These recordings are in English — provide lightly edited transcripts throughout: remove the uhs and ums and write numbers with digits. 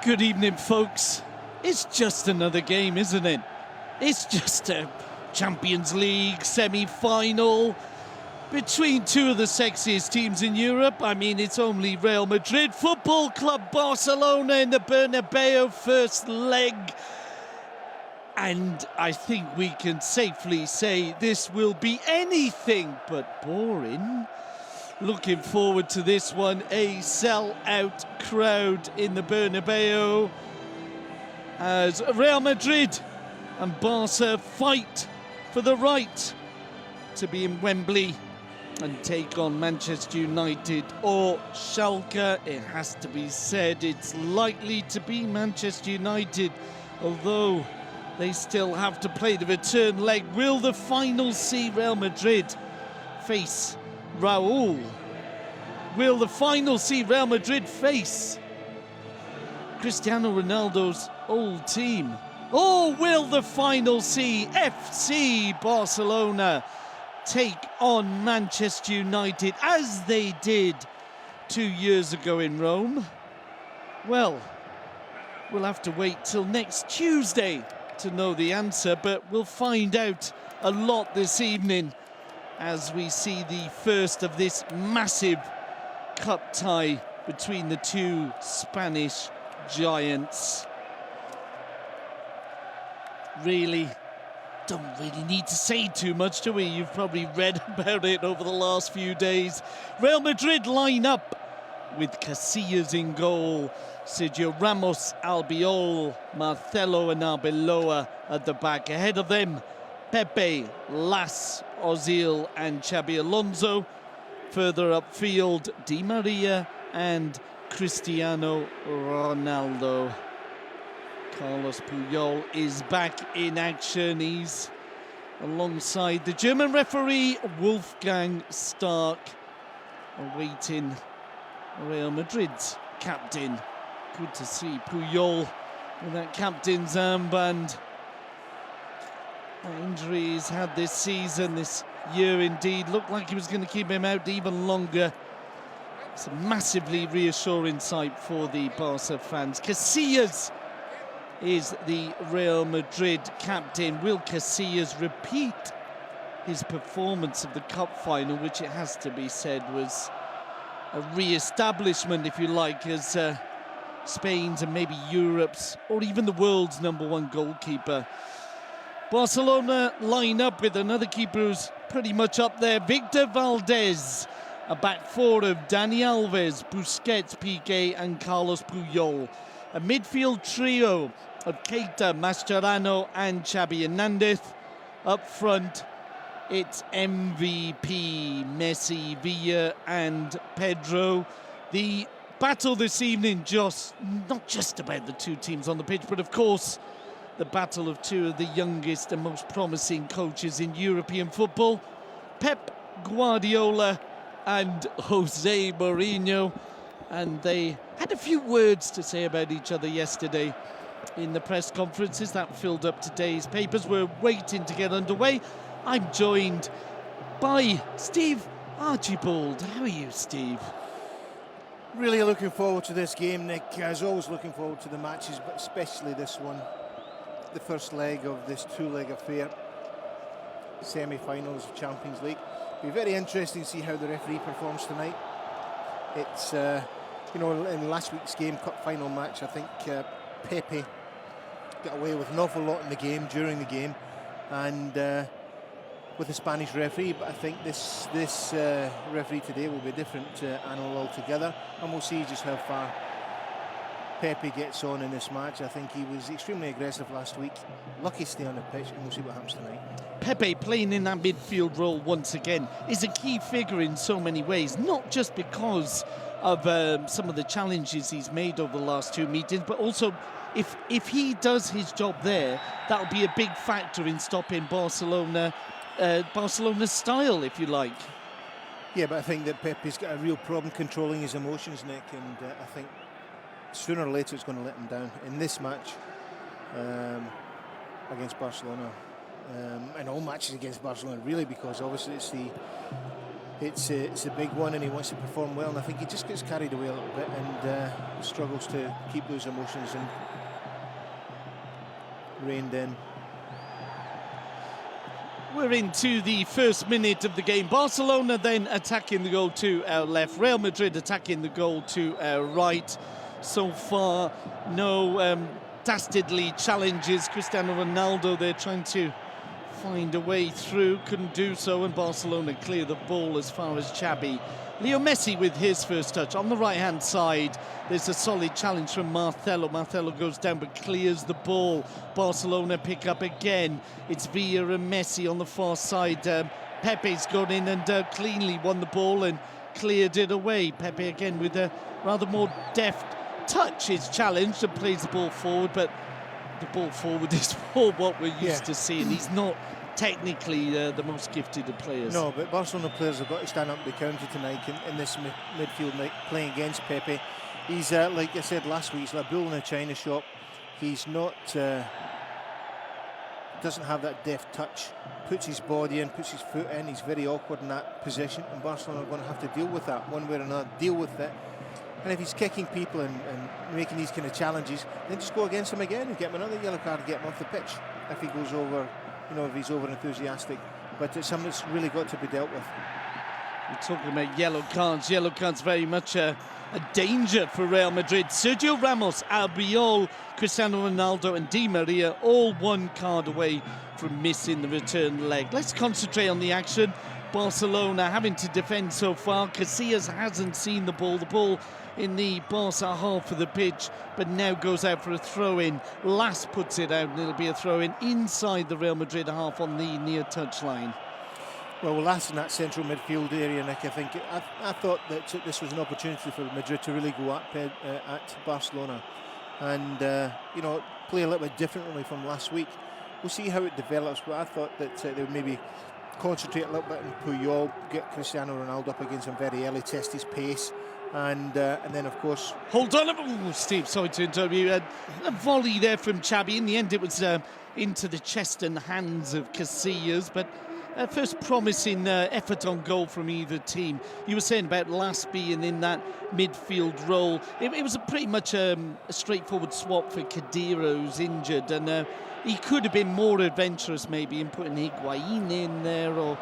Good evening, folks. It's just another game, isn't it? It's just a Champions League semi-final between two of the sexiest teams in Europe. I mean, it's only Real Madrid Football Club Barcelona in the Bernabeu first leg. And I think we can safely say this will be anything but boring. Looking forward to this one. A sell-out crowd in the Bernabeu as Real Madrid and Barca fight for the right to be in Wembley and take on Manchester United or Schalke. It has to be said it's likely to be Manchester United, although they still have to play the return leg. Will the final see Real Madrid face Raul? Will the final see Real Madrid face Cristiano Ronaldo's old team? Or will the final see FC Barcelona take on Manchester United as they did 2 years ago in Rome? Well, we'll have to wait till next Tuesday to know the answer, but we'll find out a lot this evening as we see the first of this massive cup tie between the two Spanish giants. Really, don't really need to say too much, do we? You've probably read about it over the last few days. Real Madrid line up with Casillas in goal, Sergio Ramos, Albiol, Marcelo and Arbeloa at the back. Ahead of them, Pepe, Las, Ozil and Xabi Alonso. Further upfield, Di Maria and Cristiano Ronaldo. Carlos Puyol is back in action. He's alongside the German referee Wolfgang Stark, awaiting Real Madrid's captain. Good to see Puyol with that captain's armband. The injury he's had this season, this year indeed, looked like he was going to keep him out even longer. It's a massively reassuring sight for the Barca fans. Casillas is the Real Madrid captain. Will Casillas repeat his performance of the cup final, which it has to be said was a re-establishment, if you like, as Spain's and maybe Europe's or even the world's #1 goalkeeper? Barcelona line up with another keeper who's pretty much up there, Victor Valdez. A back four of Dani Alves, Busquets, Piqué and Carlos Puyol. A midfield trio of Keita, Mascherano and Xabi Hernandez. Up front, it's MVP, Messi, Villa and Pedro. The battle this evening, not just about the two teams on the pitch, but of course, the battle of two of the youngest and most promising coaches in European football, Pep Guardiola and Jose Mourinho. And they had a few words to say about each other yesterday in the press conferences that filled up today's papers. We're waiting to get underway. I'm joined by Steve Archibald. How are you, Steve? Really looking forward to this game, Nick. As always, looking forward to the matches, but especially this one, the first leg of this two-leg affair, semi-finals of Champions League. Be very interesting to see how the referee performs tonight. It's, you know, in last week's game, cup final match, I think Pepe got away with an awful lot in the game, during the game, and with the Spanish referee. But I think this referee today will be a different animal altogether, and we'll see just how far Pepe gets on in this match. I think he was extremely aggressive last week. Lucky to stay on the pitch, and we'll see what happens tonight. Pepe, playing in that midfield role once again, is a key figure in so many ways, not just because of some of the challenges he's made over the last two meetings, but also if he does his job there, that'll be a big factor in stopping Barcelona's style, if you like. Yeah, but I think that Pepe's got a real problem controlling his emotions, Nick, and I think sooner or later it's going to let him down in this match against Barcelona, and all matches against Barcelona, really, because obviously it's it's a big one, and he wants to perform well. And I think he just gets carried away a little bit and struggles to keep those emotions and reined in. We're into the first minute of the game. Barcelona then attacking the goal to our left. Real Madrid attacking the goal to our right. So far, no dastardly challenges. Cristiano Ronaldo, they're trying to find a way through, couldn't do so, and Barcelona clear the ball as far as Xabi. Leo Messi with his first touch. On the right-hand side, there's a solid challenge from Marcelo. Marcelo goes down but clears the ball. Barcelona pick up again. It's Villa and Messi on the far side. Pepe's gone in and cleanly won the ball and cleared it away. Pepe again with a rather more deft touch is challenged and plays the ball forward, but the ball forward is for what we're used to seeing. He's not technically the most gifted of players. No, but Barcelona players have got to stand up to the counter tonight in this midfield night, playing against Pepe. He's, like I said last week, he's like a bull in a china shop. He's not, doesn't have that deft touch, puts his body in, puts his foot in. He's very awkward in that position, and Barcelona are going to have to deal with that one way or another, deal with it. And if he's kicking people and making these kind of challenges, then just go against him again and get him another yellow card and get him off the pitch if he goes over, you know, if he's over enthusiastic. But it's something that's really got to be dealt with. We're talking about yellow cards. Yellow cards very much a danger for Real Madrid. Sergio Ramos, Albiol, Cristiano Ronaldo and Di Maria all one card away from missing the return leg. Let's concentrate on the action. Barcelona having to defend so far. Casillas hasn't seen the ball. The ball in the Barca half of the pitch, but now goes out for a throw-in. Las puts it out and it'll be a throw-in inside the Real Madrid half on the near touchline. Well, Las in that central midfield area, Nick, I think I thought that this was an opportunity for Madrid to really go at Barcelona and you know, play a little bit differently from last week. We'll see how it develops, but I thought that they would maybe concentrate a little bit on Puyol, get Cristiano Ronaldo up against him very early, test his pace, and then of course... Hold on, oh, Steve, sorry to interrupt you. A volley there from Xabi. In the end it was into the chest and hands of Casillas, but first promising effort on goal from either team. You were saying about Las being in that midfield role. It was pretty much a straightforward swap for Khedira, who's injured, and he could have been more adventurous maybe in putting Higuain in there, or...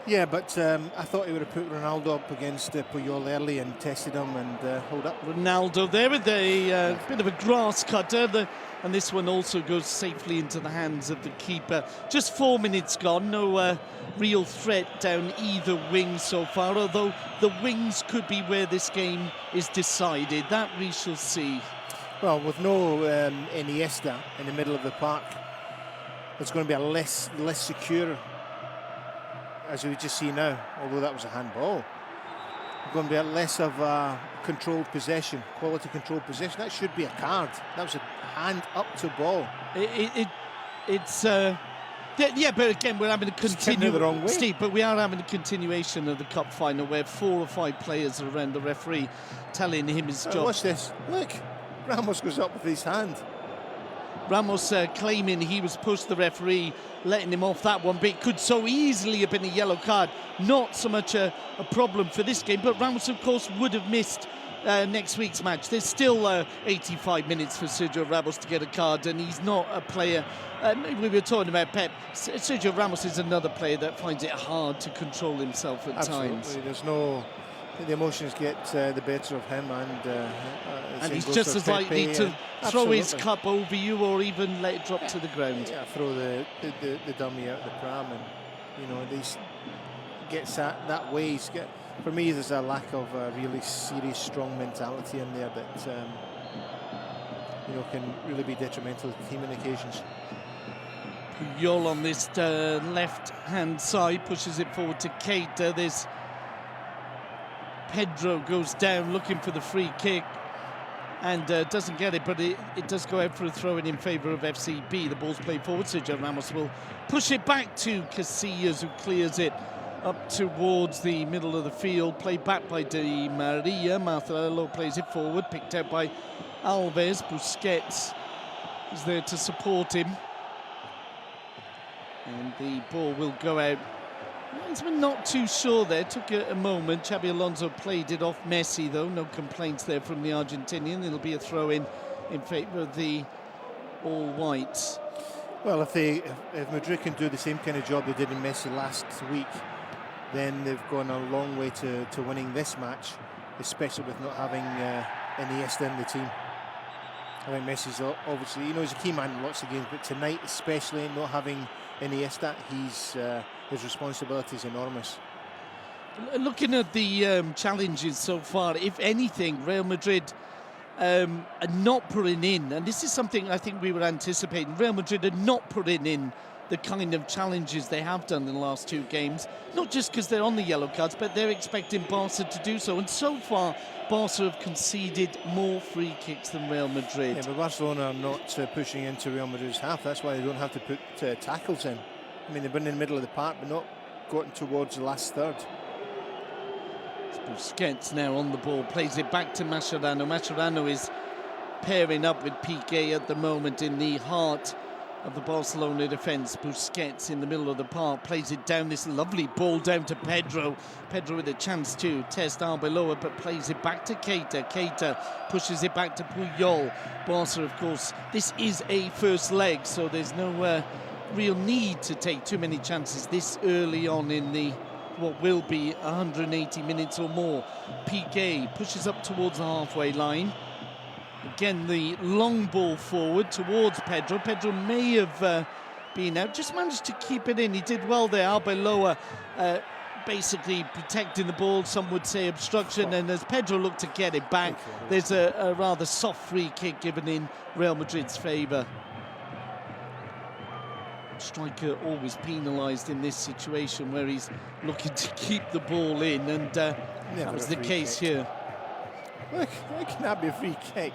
Yeah, but I thought he would have put Ronaldo up against Puyol early and tested him and hold up. Ronaldo there with a bit of a grass cutter, and this one also goes safely into the hands of the keeper. Just 4 minutes gone, no real threat down either wing so far, although the wings could be where this game is decided. That we shall see. Well, with no Iniesta in the middle of the park, it's going to be a less secure, as we just see now, although that was a handball. Going to be a less of a controlled possession, quality controlled possession. That should be a card. That was a hand up to ball. It's yeah, but again we're having a continue, Steve. But we are having a continuation of the cup final where 4 or 5 players are around the referee, telling him his job. Watch this. Look, Ramos goes up with his hand. Ramos claiming he was pushed, the referee letting him off that one, but it could so easily have been a yellow card. Not so much a problem for this game, but Ramos, of course, would have missed next week's match. There's still 85 minutes for Sergio Ramos to get a card, and he's not a player. We were talking about Pep. Sergio Ramos is another player that finds it hard to control himself at times. There's no... The emotions get the better of him, and he's just as likely to throw his cup over you or even let it drop to the ground. Yeah, throw the dummy out the pram, and you know, he gets that way. For me, there's a lack of a really serious, strong mentality in there that you know, can really be detrimental to the team on occasions. Puyol on this left-hand side pushes it forward to Kate. There's Pedro goes down looking for the free kick and doesn't get it, but it does go out for a throw-in in favour of FCB. The ball's played forward. Sergio Ramos will push it back to Casillas, who clears it up towards the middle of the field. Played back by Di Maria. Marcelo plays it forward, picked out by Alves. Busquets is there to support him. And the ball will go out. fans were not too sure there. Took a moment. Xabi Alonso played it off Messi, though. No complaints there from the Argentinian. It'll be a throw-in favour of the all-whites. Well, if Madrid can do the same kind of job they did in Messi last week, then they've gone a long way to winning this match, especially with not having Iniesta in the team. I think Messi's obviously, he's a key man in lots of games, but tonight, especially not having Iniesta, his responsibility is enormous. Looking at the challenges so far, if anything, Real Madrid are not putting in, and this is something I think we were anticipating, Real Madrid are not putting in the kind of challenges they have done in the last two games, not just because they're on the yellow cards, but they're expecting Barca to do so. And so far, Barca have conceded more free kicks than Real Madrid. Yeah, but Barcelona are not pushing into Real Madrid's half. That's why they don't have to put tackles in. I mean, they've been in the middle of the park, but not gotten towards the last third. Busquets now on the ball, plays it back to Mascherano. Mascherano is pairing up with Piqué at the moment in the heart of the Barcelona defence. Busquets in the middle of the park, plays it down, this lovely ball down to Pedro. Pedro with a chance to test Arbeloa, but plays it back to Keita. Keita pushes it back to Puyol. Barca, of course, this is a first leg, so there's no real need to take too many chances this early on in the what will be 180 minutes or more. Piqué pushes up towards the halfway line. Again, the long ball forward towards Pedro. Pedro may have been out, just managed to keep it in. He did well there. Arbeloa basically protecting the ball, some would say obstruction, and as Pedro looked to get it back, there's a rather soft free kick given in Real Madrid's favour. Striker always penalised in this situation where he's looking to keep the ball in, and that was the case here. Look, how can that be a free kick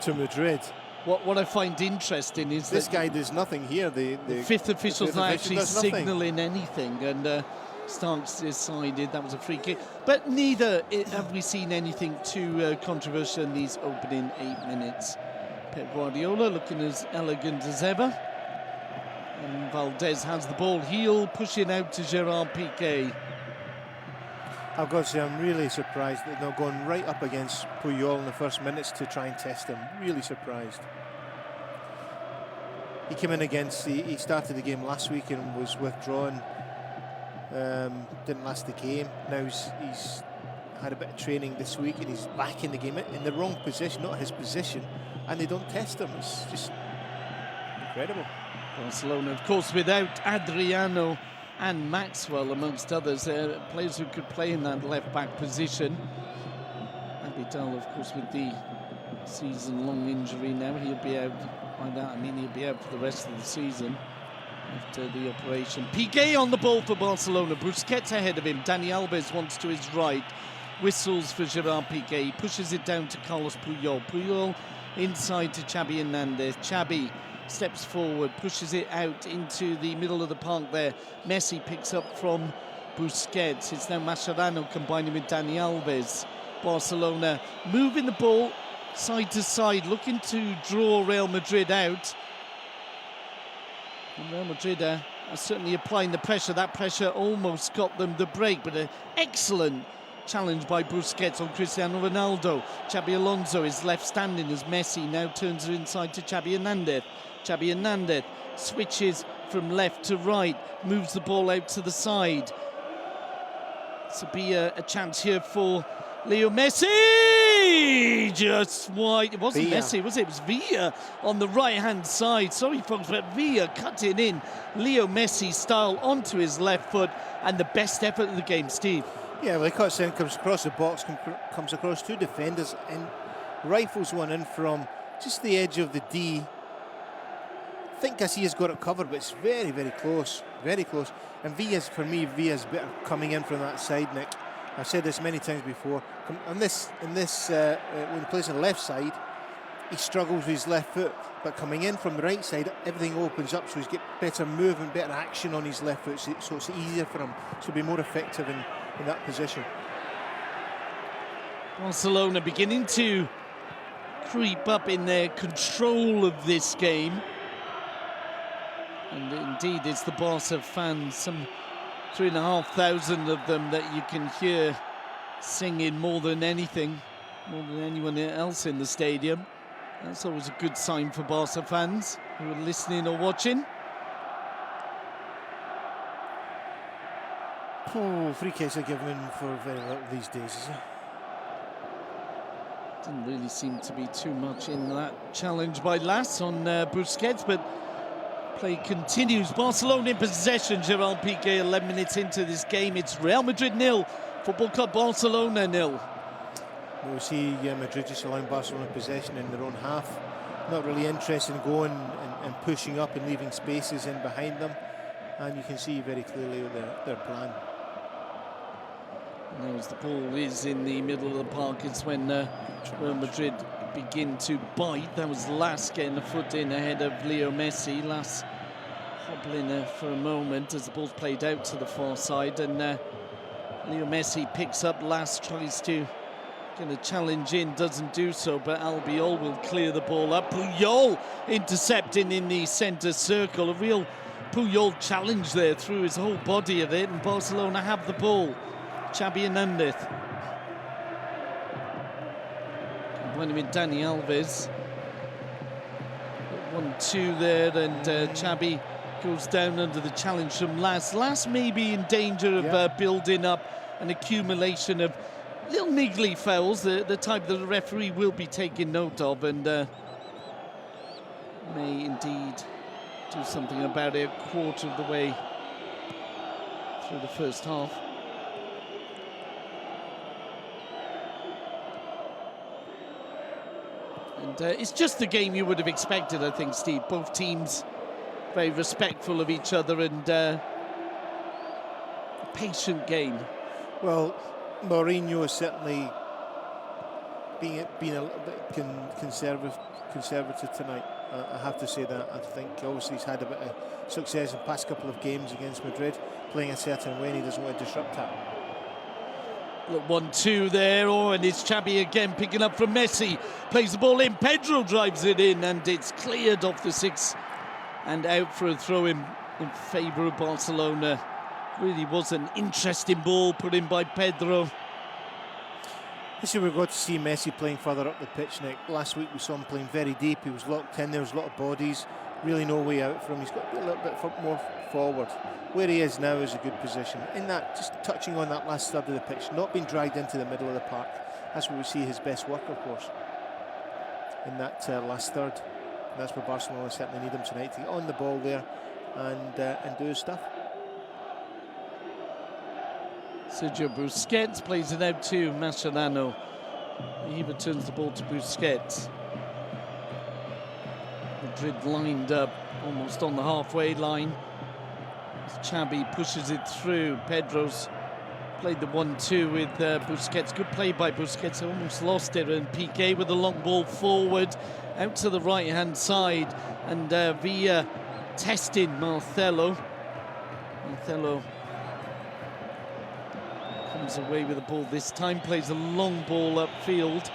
to Madrid? What I find interesting is this guy does nothing here. The fifth official's not actually signalling anything, and Starks decided that was a free kick. But neither have we seen anything too controversial in these opening 8 minutes. Pep Guardiola looking as elegant as ever. And Valdez has the ball. Heel pushing out to Gerard Piqué. I've got to say, I'm really surprised that they're going right up against Puyol in the first minutes to try and test him. Really surprised. He came in he started the game last week and was withdrawn. Didn't last the game. Now he's had a bit of training this week and he's back in the game in the wrong position, not his position, and they don't test him. It's just incredible. Barcelona, of course, without Adriano and Maxwell, amongst others, players who could play in that left-back position. Abidal, of course, with the season-long injury now, he'll be out. By that, I mean he'll be out for the rest of the season after the operation. Piqué on the ball for Barcelona. Busquets ahead of him. Dani Alves wants to his right. Whistles for Gerard Piqué. He pushes it down to Carlos Puyol. Puyol inside to Xabi Hernandez. Xabi steps forward, pushes it out into the middle of the park there. Messi picks up from Busquets. It's now Mascherano combining with Dani Alves. Barcelona moving the ball side to side, looking to draw Real Madrid out. And Real Madrid are certainly applying the pressure. That pressure almost got them the break, but an excellent challenge by Busquets on Cristiano Ronaldo. Xabi Alonso is left standing as Messi now turns it inside to Xabi Hernandez. Xabi Hernandez switches from left to right, moves the ball out to the side. This will be a chance here for Leo Messi! Just wide. It wasn't Messi, was it? It was Villa on the right-hand side. Sorry, folks, but Villa cutting in Leo Messi style onto his left foot, and the best effort of the game, Steve. Yeah, well, he cuts in, comes across the box, comes across two defenders, and rifles one in from just the edge of the D. I think Casillas got it covered, but it's very, very close. Very close. And Villa's, for me, Villa's better coming in from that side, Nick. I've said this many times before. When he plays on the left side, he struggles with his left foot. But coming in from the right side, everything opens up, so he's got better movement, better action on his left foot, so it's easier for him to be more effective in that position. Barcelona beginning to creep up in their control of this game. And indeed, it's the Barca fans, some 3,500 of them that you can hear singing more than anything, more than anyone else in the stadium. That's always a good sign for Barca fans who are listening or watching. Oh, free kicks are given for very little these days, is it? Didn't really seem to be too much in that challenge by Las on Busquets, but play continues. Barcelona in possession. Gerard Piqué 11 minutes into this game. It's Real Madrid 0, Football Club Barcelona 0. We see Madrid just allowing Barcelona possession in their own half. Not really interested in going and pushing up and leaving spaces in behind them. And you can see very clearly their plan. Now as the ball is in the middle of the park, it's when Real Madrid begin to bite. That was Las getting a foot in ahead of Leo Messi. Las hobbling for a moment as the ball's played out to the far side, and Leo Messi picks up Las, tries to get a challenge in, doesn't do so, but Albiol will clear the ball up. Puyol intercepting in the centre circle. A real Puyol challenge there, through his whole body of it, and Barcelona have the ball. Xavi Hernandez combining with Dani Alves. 1-2 there, and Xavi goes down under the challenge from Las. Las may be in danger of building up an accumulation of little niggly fouls, the type that the referee will be taking note of, and may indeed do something about it a quarter of the way through the first half. And it's just the game you would have expected, I think, Steve. Both teams very respectful of each other, and a patient game. Well, Mourinho is certainly being a little bit conservative tonight. I have to say that. I think obviously he's had a bit of success in the past couple of games against Madrid, playing a certain way, and he doesn't want to disrupt that. Look, 1-2 there, and it's Xavi again picking up from Messi. Plays the ball in, Pedro drives it in, and it's cleared off the 6 and out for a throw-in in favour of Barcelona. Really was an interesting ball put in by Pedro. This year we've got to see Messi playing further up the pitch, Nick. Last week we saw him playing very deep. He was locked in, there was a lot of bodies, really no way out for him. He's got to be a little bit more forward. Where he is now is a good position. In that, just touching on that last third of the pitch, not being dragged into the middle of the park. That's where we see his best work, of course, in that last third. And that's where Barcelona certainly need him tonight, to get on the ball there and do his stuff. Sergio Busquets plays it out to Mascherano. He returns the ball to Busquets. Madrid lined up almost on the halfway line. Xavi pushes it through. Pedro's played the 1-2 with Busquets. Good play by Busquets, almost lost it, and Piqué with a long ball forward out to the right hand side, and Villa testing Marcelo comes away with the ball this time, plays a long ball upfield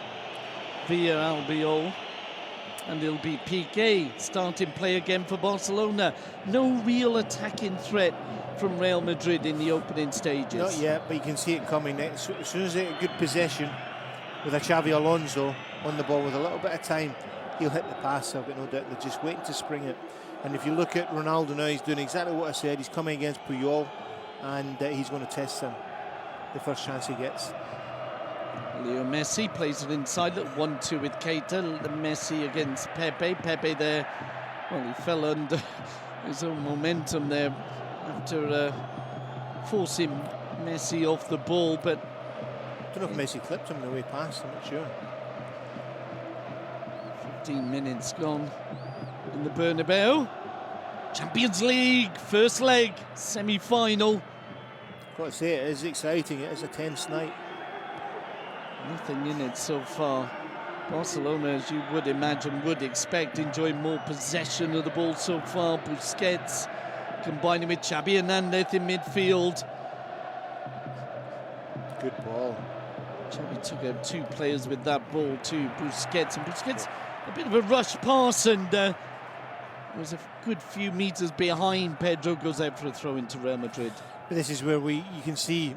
via Albiol, and it'll be Piqué starting play again for Barcelona. No real attacking threat from Real Madrid in the opening stages. Not yet, but you can see it coming. As soon as they get a good possession with a Xavi Alonso on the ball with a little bit of time, he'll hit the pass. I've got no doubt. They're just waiting to spring it. And if you look at Ronaldo now, he's doing exactly what I said. He's coming against Puyol, and he's going to test him the first chance he gets. Leo Messi plays it inside, 1-2 with Keita. Messi against Pepe. Pepe there, well, he fell under his own momentum there after forcing Messi off the ball, but I don't know if Messi clipped him on the way past, I'm not sure. 15 minutes gone in the Bernabeu. Champions League, first leg, semi-final. I've got to say, it is exciting. It is a tense night. Nothing in it so far. Barcelona, as you would imagine, would expect, enjoying more possession of the ball so far. Busquets combining with Xavi Hernandez in midfield. Good ball. Xavi took out 2 players with that ball to Busquets, and Busquets a bit of a rush pass, and was a good few meters behind. Pedro goes out for a throw into Real Madrid. But this is where you can see,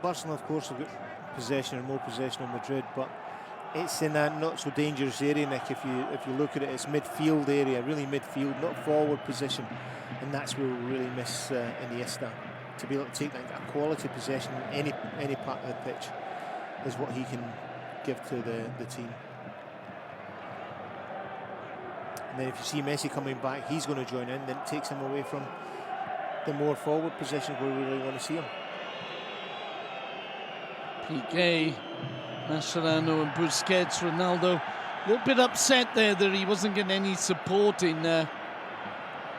Barcelona, of course, have got possession and more possession on Madrid, but it's in a not so dangerous area, Nick. If you look at it, it's midfield area, really midfield, not forward position, and that's where we really miss Iniesta. To be able to take that quality possession in any part of the pitch is what he can give to the team. And then if you see Messi coming back, he's going to join in, then it takes him away from the more forward position where we really want to see him. Piqué, Mascherano and Busquets, Ronaldo a little bit upset there that he wasn't getting any support in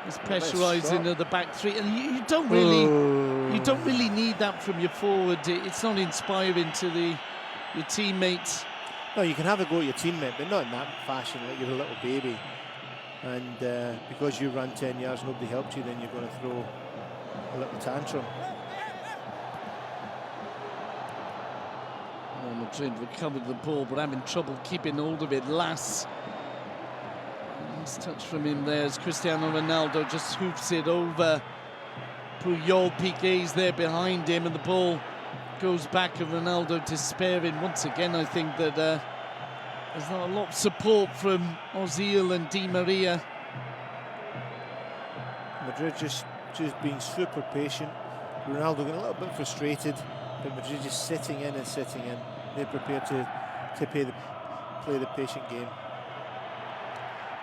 his pressurising of the back three, and you don't really need that from your forward. It's not inspiring to your teammates. No, you can have a go at your teammate, but not in that fashion, like you're a little baby. And because you ran 10 yards, nobody helped you, then you're going to throw a little tantrum. Real Madrid recovered the ball, but having trouble keeping hold of it. Nice touch from him there as Cristiano Ronaldo just hoofs it over Puyol. Piqué's there behind him, and the ball goes back, and Ronaldo despairing. Once again, I think that there's not a lot of support from Ozil and Di Maria. Madrid just being super patient. Ronaldo getting a little bit frustrated, but Madrid just sitting in and sitting in. They're prepared to play the patient game.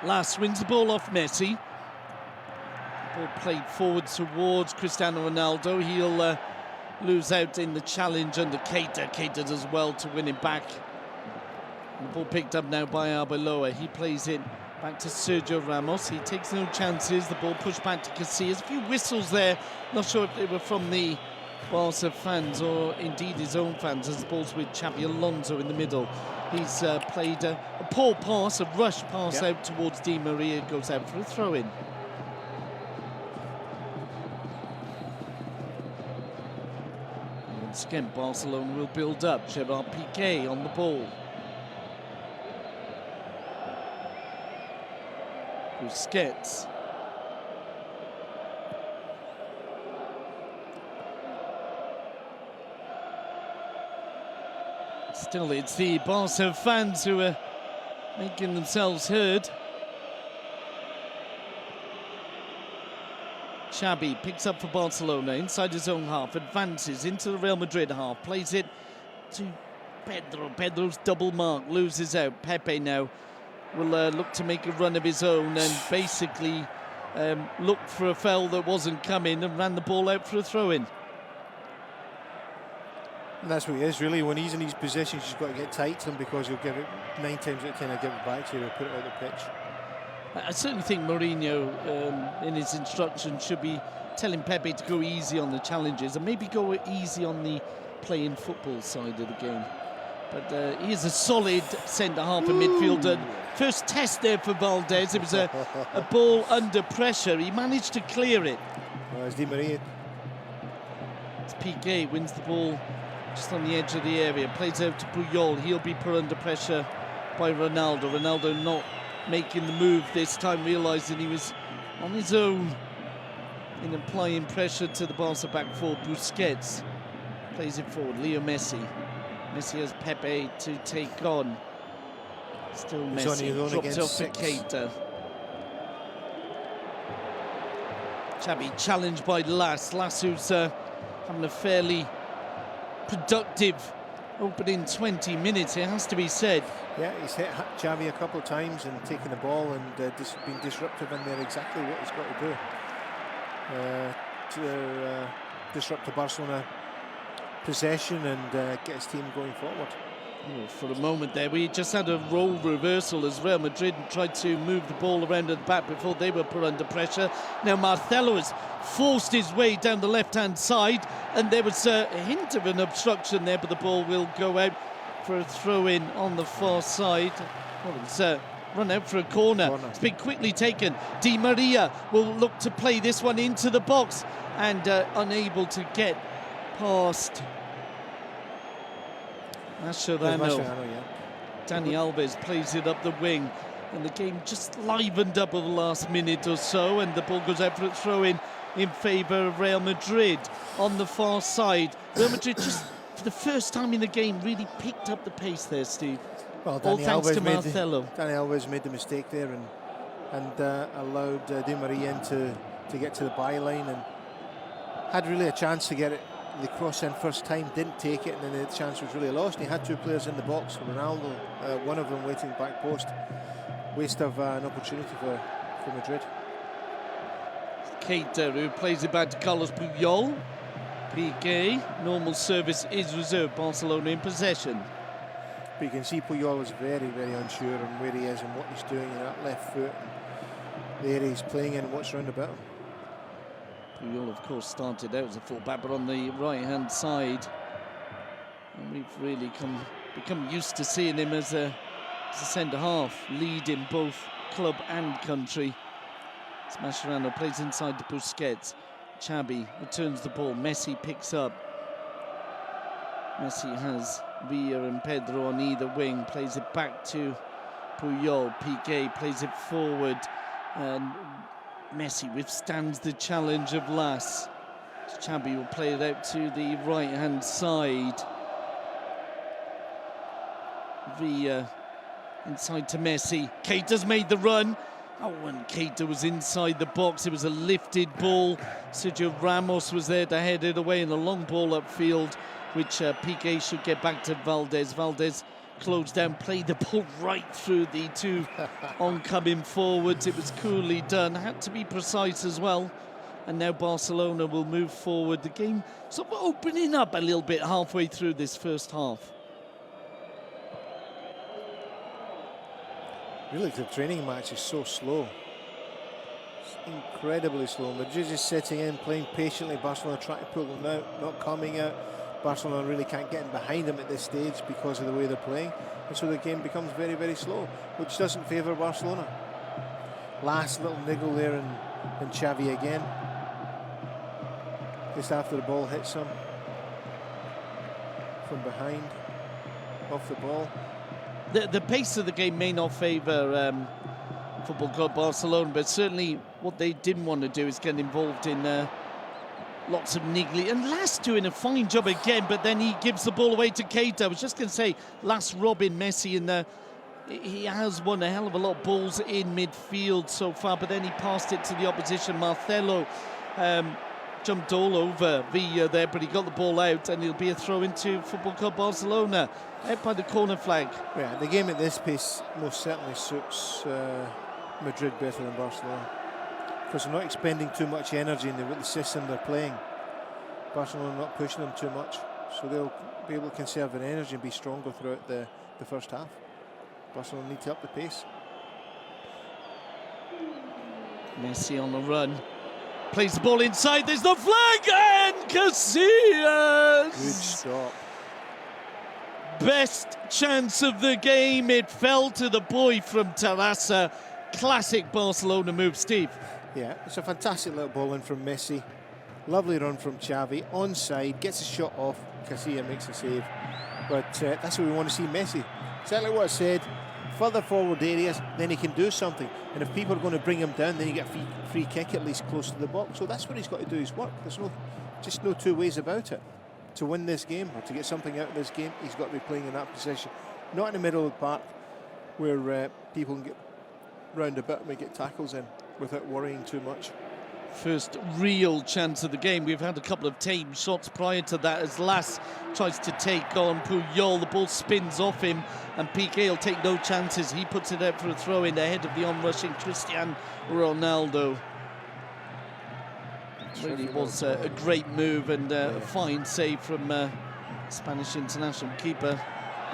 Last wins the ball off Messi. Ball played forward towards Cristiano Ronaldo. He'll lose out in the challenge under Keita. Keita does well to win it back. And the ball picked up now by Arbeloa. He plays it back to Sergio Ramos. He takes no chances. The ball pushed back to Casillas. A few whistles there. Not sure if they were from the Barca fans or indeed his own fans, as the ball's with Xabi Alonso in the middle. He's played a poor pass, a rush pass out towards Di Maria. Goes out for a throw-in. Once again, Barcelona will build up. Gerard Piqué on the ball. Busquets. Still, it's the Barca fans who are making themselves heard. Xabi picks up for Barcelona inside his own half, advances into the Real Madrid half, plays it to Pedro. Pedro's double mark, loses out. Pepe now will look to make a run of his own and basically looked for a foul that wasn't coming and ran the ball out for a throw-in. And that's what he is, really. When he's in these positions, you've got to get tight to him, because he'll give it 9 times out of 10, he'll give it back to you, he'll put it out the pitch. I certainly think Mourinho, in his instructions, should be telling Pepe to go easy on the challenges and maybe go easy on the playing football side of the game. But he is a solid centre-half and midfielder. First test there for Valdez. It was a ball under pressure. He managed to clear it. Well, it's Di Maria. It's Piqué wins the ball just on the edge of the area. Plays out to Puyol. He'll be put under pressure by Ronaldo. Ronaldo not making the move this time, realising he was on his own in applying pressure to the Barca back four. Busquets plays it forward. Leo Messi. Messi has Pepe to take on. Still Messi, dropped off for Keita. Xabi challenged by Las who's having a fairly productive opening 20 minutes, it has to be said. Yeah, he's hit Xavi a couple of times and taken the ball and been disruptive in there, exactly what he's got to do. To disrupt the Barcelona possession and get his team going forward. Oh, for a moment there, we just had a role reversal as Real Madrid tried to move the ball around at the back before they were put under pressure. Now Marcelo has forced his way down the left-hand side, and there was a hint of an obstruction there, but the ball will go out for a throw-in on the far side. Well, it's run out for a corner. It's been quickly taken. Di Maria will look to play this one into the box and unable to get past Mascherano. Yeah. Dani Alves plays it up the wing, and the game just livened up over the last minute or so, and the ball goes out for a throw-in in favour of Real Madrid on the far side. Real Madrid just, for the first time in the game, really picked up the pace there, Steve. Well, all thanks to Marcelo. Dani Alves made the mistake there and allowed Di Maria in to get to the byline, and had really a chance to get it. The cross in first time, didn't take it, and then the chance was really lost. And he had two players in the box, Ronaldo, one of them waiting back post. Waste of an opportunity for Madrid. Keita, who plays it back to Carlos Puyol. Piqué, normal service is reserved. Barcelona in possession. But you can see Puyol is very, very unsure on where he is and what he's doing in that left foot, and the area he's playing in and what's round about him. Puyol, of course, started out as a fullback, but on the right-hand side, and we've really become used to seeing him as a centre-half, leading both club and country. Mascherano plays inside to Busquets. Xavi returns the ball. Messi picks up. Messi has Villa and Pedro on either wing. Plays it back to Puyol. Piqué plays it forward, and Messi withstands the challenge of Las. Xavi will play it out to the right-hand side. Villa inside to Messi. Keita's made the run. Oh, when Keita was inside the box, it was a lifted ball. Sergio Ramos was there to head it away, and a long ball upfield, which Piqué should get back to Valdez. Valdez closed down, played the ball right through the two oncoming forwards. It was coolly done, had to be precise as well. And now Barcelona will move forward. The game sort of opening up a little bit halfway through this first half. Really, the training match is so slow. It's incredibly slow. Madrid is sitting in, playing patiently. Barcelona trying to pull them out, not coming out. Barcelona really can't get in behind them at this stage because of the way they're playing. And so the game becomes very, very slow, which doesn't favour Barcelona. Last little niggle there and Xavi again. Just after the ball hits him. From behind, off the ball. The pace of the game may not favour Football Club Barcelona, but certainly what they didn't want to do is get involved in lots of niggly. And Las doing a fine job again, but then he gives the ball away to Keita. I was just going to say, Las robbing Messi, and he has won a hell of a lot of balls in midfield so far, but then he passed it to the opposition. Marcelo jumped all over Villa there, but he got the ball out, and it'll be a throw into Football Club Barcelona, out by the corner flag. Yeah, the game at this pace most certainly suits Madrid better than Barcelona, because they're not expending too much energy in the system they're playing. Barcelona not pushing them too much, so they'll be able to conserve their energy and be stronger throughout the first half. Barcelona need to up the pace. Messi on the run. Plays the ball inside, there's the flag, and Casillas! Good stop. Best chance of the game, it fell to the boy from Terrassa. Classic Barcelona move, Steve. Yeah, it's a fantastic little ball in from Messi. Lovely run from Xavi, onside, gets a shot off, Casillas makes a save. But that's what we want to see Messi. Exactly what I said, further forward areas, then he can do something. And if people are going to bring him down, then you get a free kick at least close to the box. So that's what he's got to do his work. There's just no two ways about it. To win this game, or to get something out of this game, he's got to be playing in that position. Not in the middle of the park, where people can get round a bit and we get tackles in without worrying too much. First real chance of the game. We've had a couple of tame shots prior to that as Las tries to take on Puyol. The ball spins off him, and Piqué will take no chances. He puts it out for a throw in ahead of the onrushing Cristiano Ronaldo. Really was a great move, and a fine save from Spanish international keeper.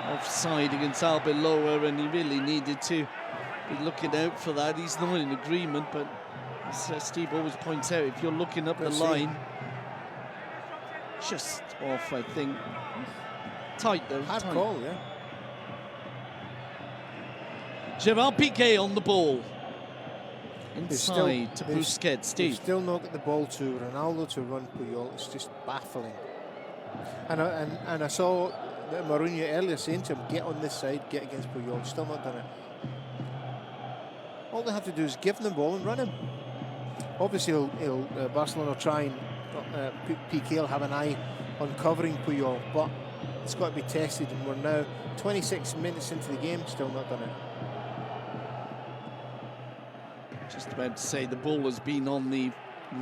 Offside against Arbeloa, and he really needed to be looking out for that. He's not in agreement, but as Steve always points out, if you're looking up the line, just off, I think. Tight though. Hard call, yeah. Gerard Piqué on the ball. Inside to Busquets, Steve. They've still not got the ball to Ronaldo to run Puyol. It's just baffling. And I saw that Mourinho earlier saying to him, get on this side, get against Puyol. Still not done it. All they have to do is give them the ball and run him. Obviously, Barcelona will try and Piqué will have an eye on covering Puyol, but it's got to be tested, and we're now 26 minutes into the game, still not done it. Just about to say the ball has been on the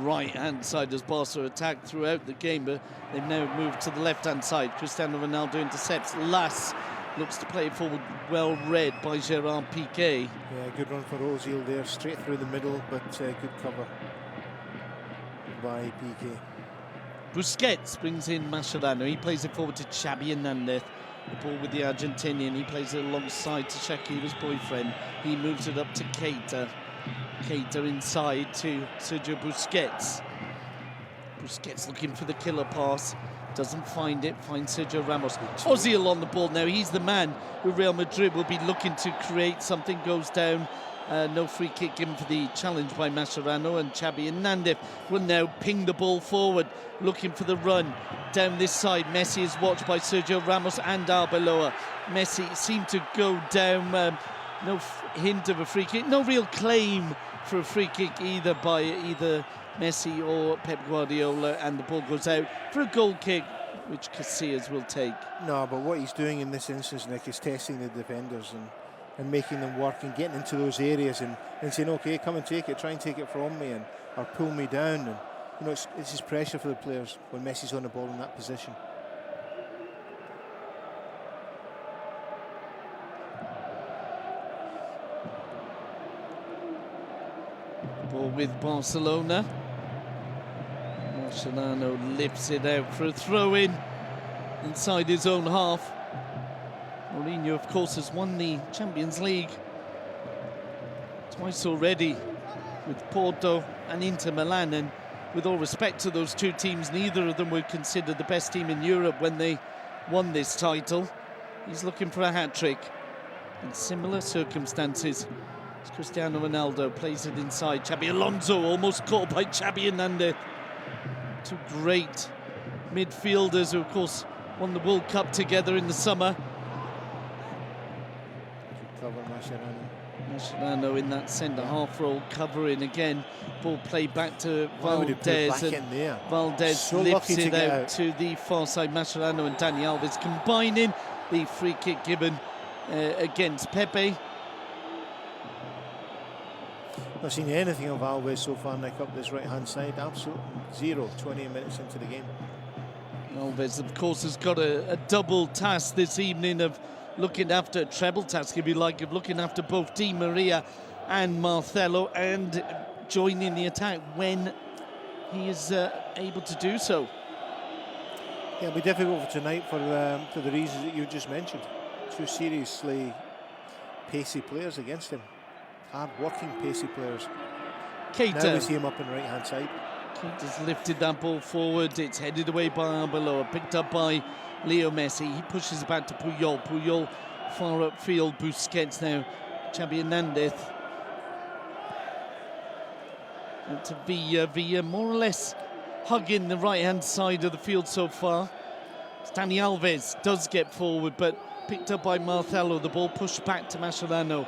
right-hand side as Barca attacked throughout the game, but they've now moved to the left-hand side. Cristiano Ronaldo intercepts. Las looks to play it forward, well read by Gerard Piqué. Yeah, good run for Ozil there, straight through the middle, but good cover by Piqué. Busquets brings in Mascherano. He plays it forward to Xabi Hernandez. The ball with the Argentinian. He plays it alongside to Shakira's boyfriend. He moves it up to Keita. Keita inside to Sergio Busquets. Busquets looking for the killer pass. Doesn't find it. Finds Sergio Ramos. Ozil on the ball now. He's the man who Real Madrid will be looking to create something. Goes down. No free kick given for the challenge by Mascherano, and Xabi Hernandez will now ping the ball forward, looking for the run down this side. Messi is watched by Sergio Ramos and Arbeloa. Messi seemed to go down. No hint of a free kick. No real claim for a free kick either by either Messi or Pep Guardiola, and the ball goes out for a goal kick, which Casillas will take. No, but what he's doing in this instance, Nick, is testing the defenders and making them work and getting into those areas and saying, okay, come and take it, try and take it from me, or pull me down. And you know, it's just pressure for the players when Messi's on the ball in that position. Ball with Barcelona. Mascherano lifts it out for a throw-in inside his own half. Mourinho, of course, has won the Champions League twice already with Porto and Inter Milan, and with all respect to those two teams, neither of them were considered the best team in Europe when they won this title. He's looking for a hat-trick in similar circumstances. It's Cristiano Ronaldo plays it inside. Xabi Alonso almost caught by Xabi Hernandez. Two great midfielders who, of course, won the World Cup together in the summer. Cover Mascherano in that centre-half role, covering again. Ball played back to Valdez, and Valdez so lifts it out out to the far side. Mascherano and Dani Alves combining. The free kick given against Pepe. Not seen anything of Alves so far, Nick, up this right-hand side. Absolute zero, 20 minutes into the game. Alves, of course, has got a double task this evening of looking after, a treble task, if you like, of looking after both Di Maria and Marcelo, and joining the attack when he is able to do so. Yeah, it'll be difficult for tonight for the reasons that you just mentioned. Two seriously pacey players against him. Hard-working, pacey players. Keita. Now we see him up on the right-hand side. Keita's lifted that ball forward. It's headed away by Arbeloa, picked up by Leo Messi. He pushes it back to Puyol. Puyol far upfield. Busquets now. Xabi Hernandez. And to Villa more or less hugging the right-hand side of the field so far. Dani Alves does get forward, but picked up by Marcelo. The ball pushed back to Mascherano.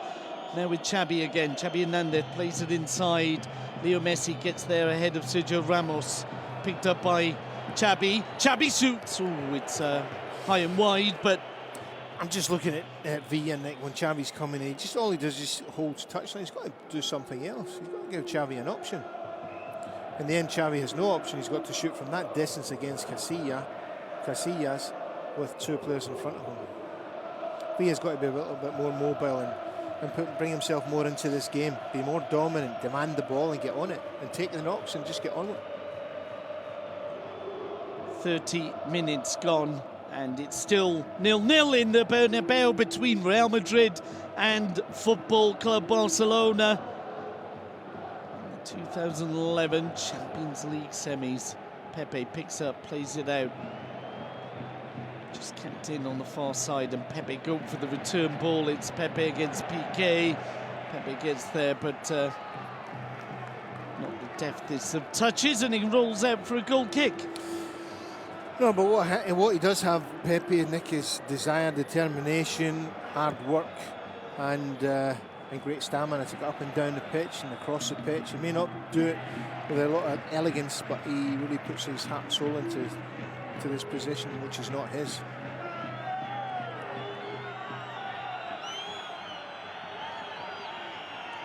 Now with Xabi again. Xabi Hernandez plays it inside. Leo Messi gets there ahead of Sergio Ramos. Picked up by Xabi. Xabi shoots. Oh, it's high and wide, but I'm just looking at Villa, Nick, when Xavi's coming in. All he does is holds touchline. He's got to do something else. He's got to give Xavi an option. In the end, Xavi has no option. He's got to shoot from that distance against Casillas with two players in front of him. Villa's got to be a little bit more mobile and bring himself more into this game. Be more dominant, demand the ball and get on it. And take the knocks and just get on it. 30 minutes gone, and it's still 0-0 in the Bernabeu between Real Madrid and Football Club Barcelona. In the 2011 Champions League semis. Pepe picks up, plays it out. Just kept in on the far side, and Pepe go for the return ball. It's Pepe against Piqué. Pepe gets there, but not the deftest of touches, and he rolls out for a goal kick. No, but what he does have, Pepe, Nick, is desire, determination, hard work, and and great stamina to get up and down the pitch and across the pitch. He may not do it with a lot of elegance, but he really puts his heart and soul into this position, which is not his.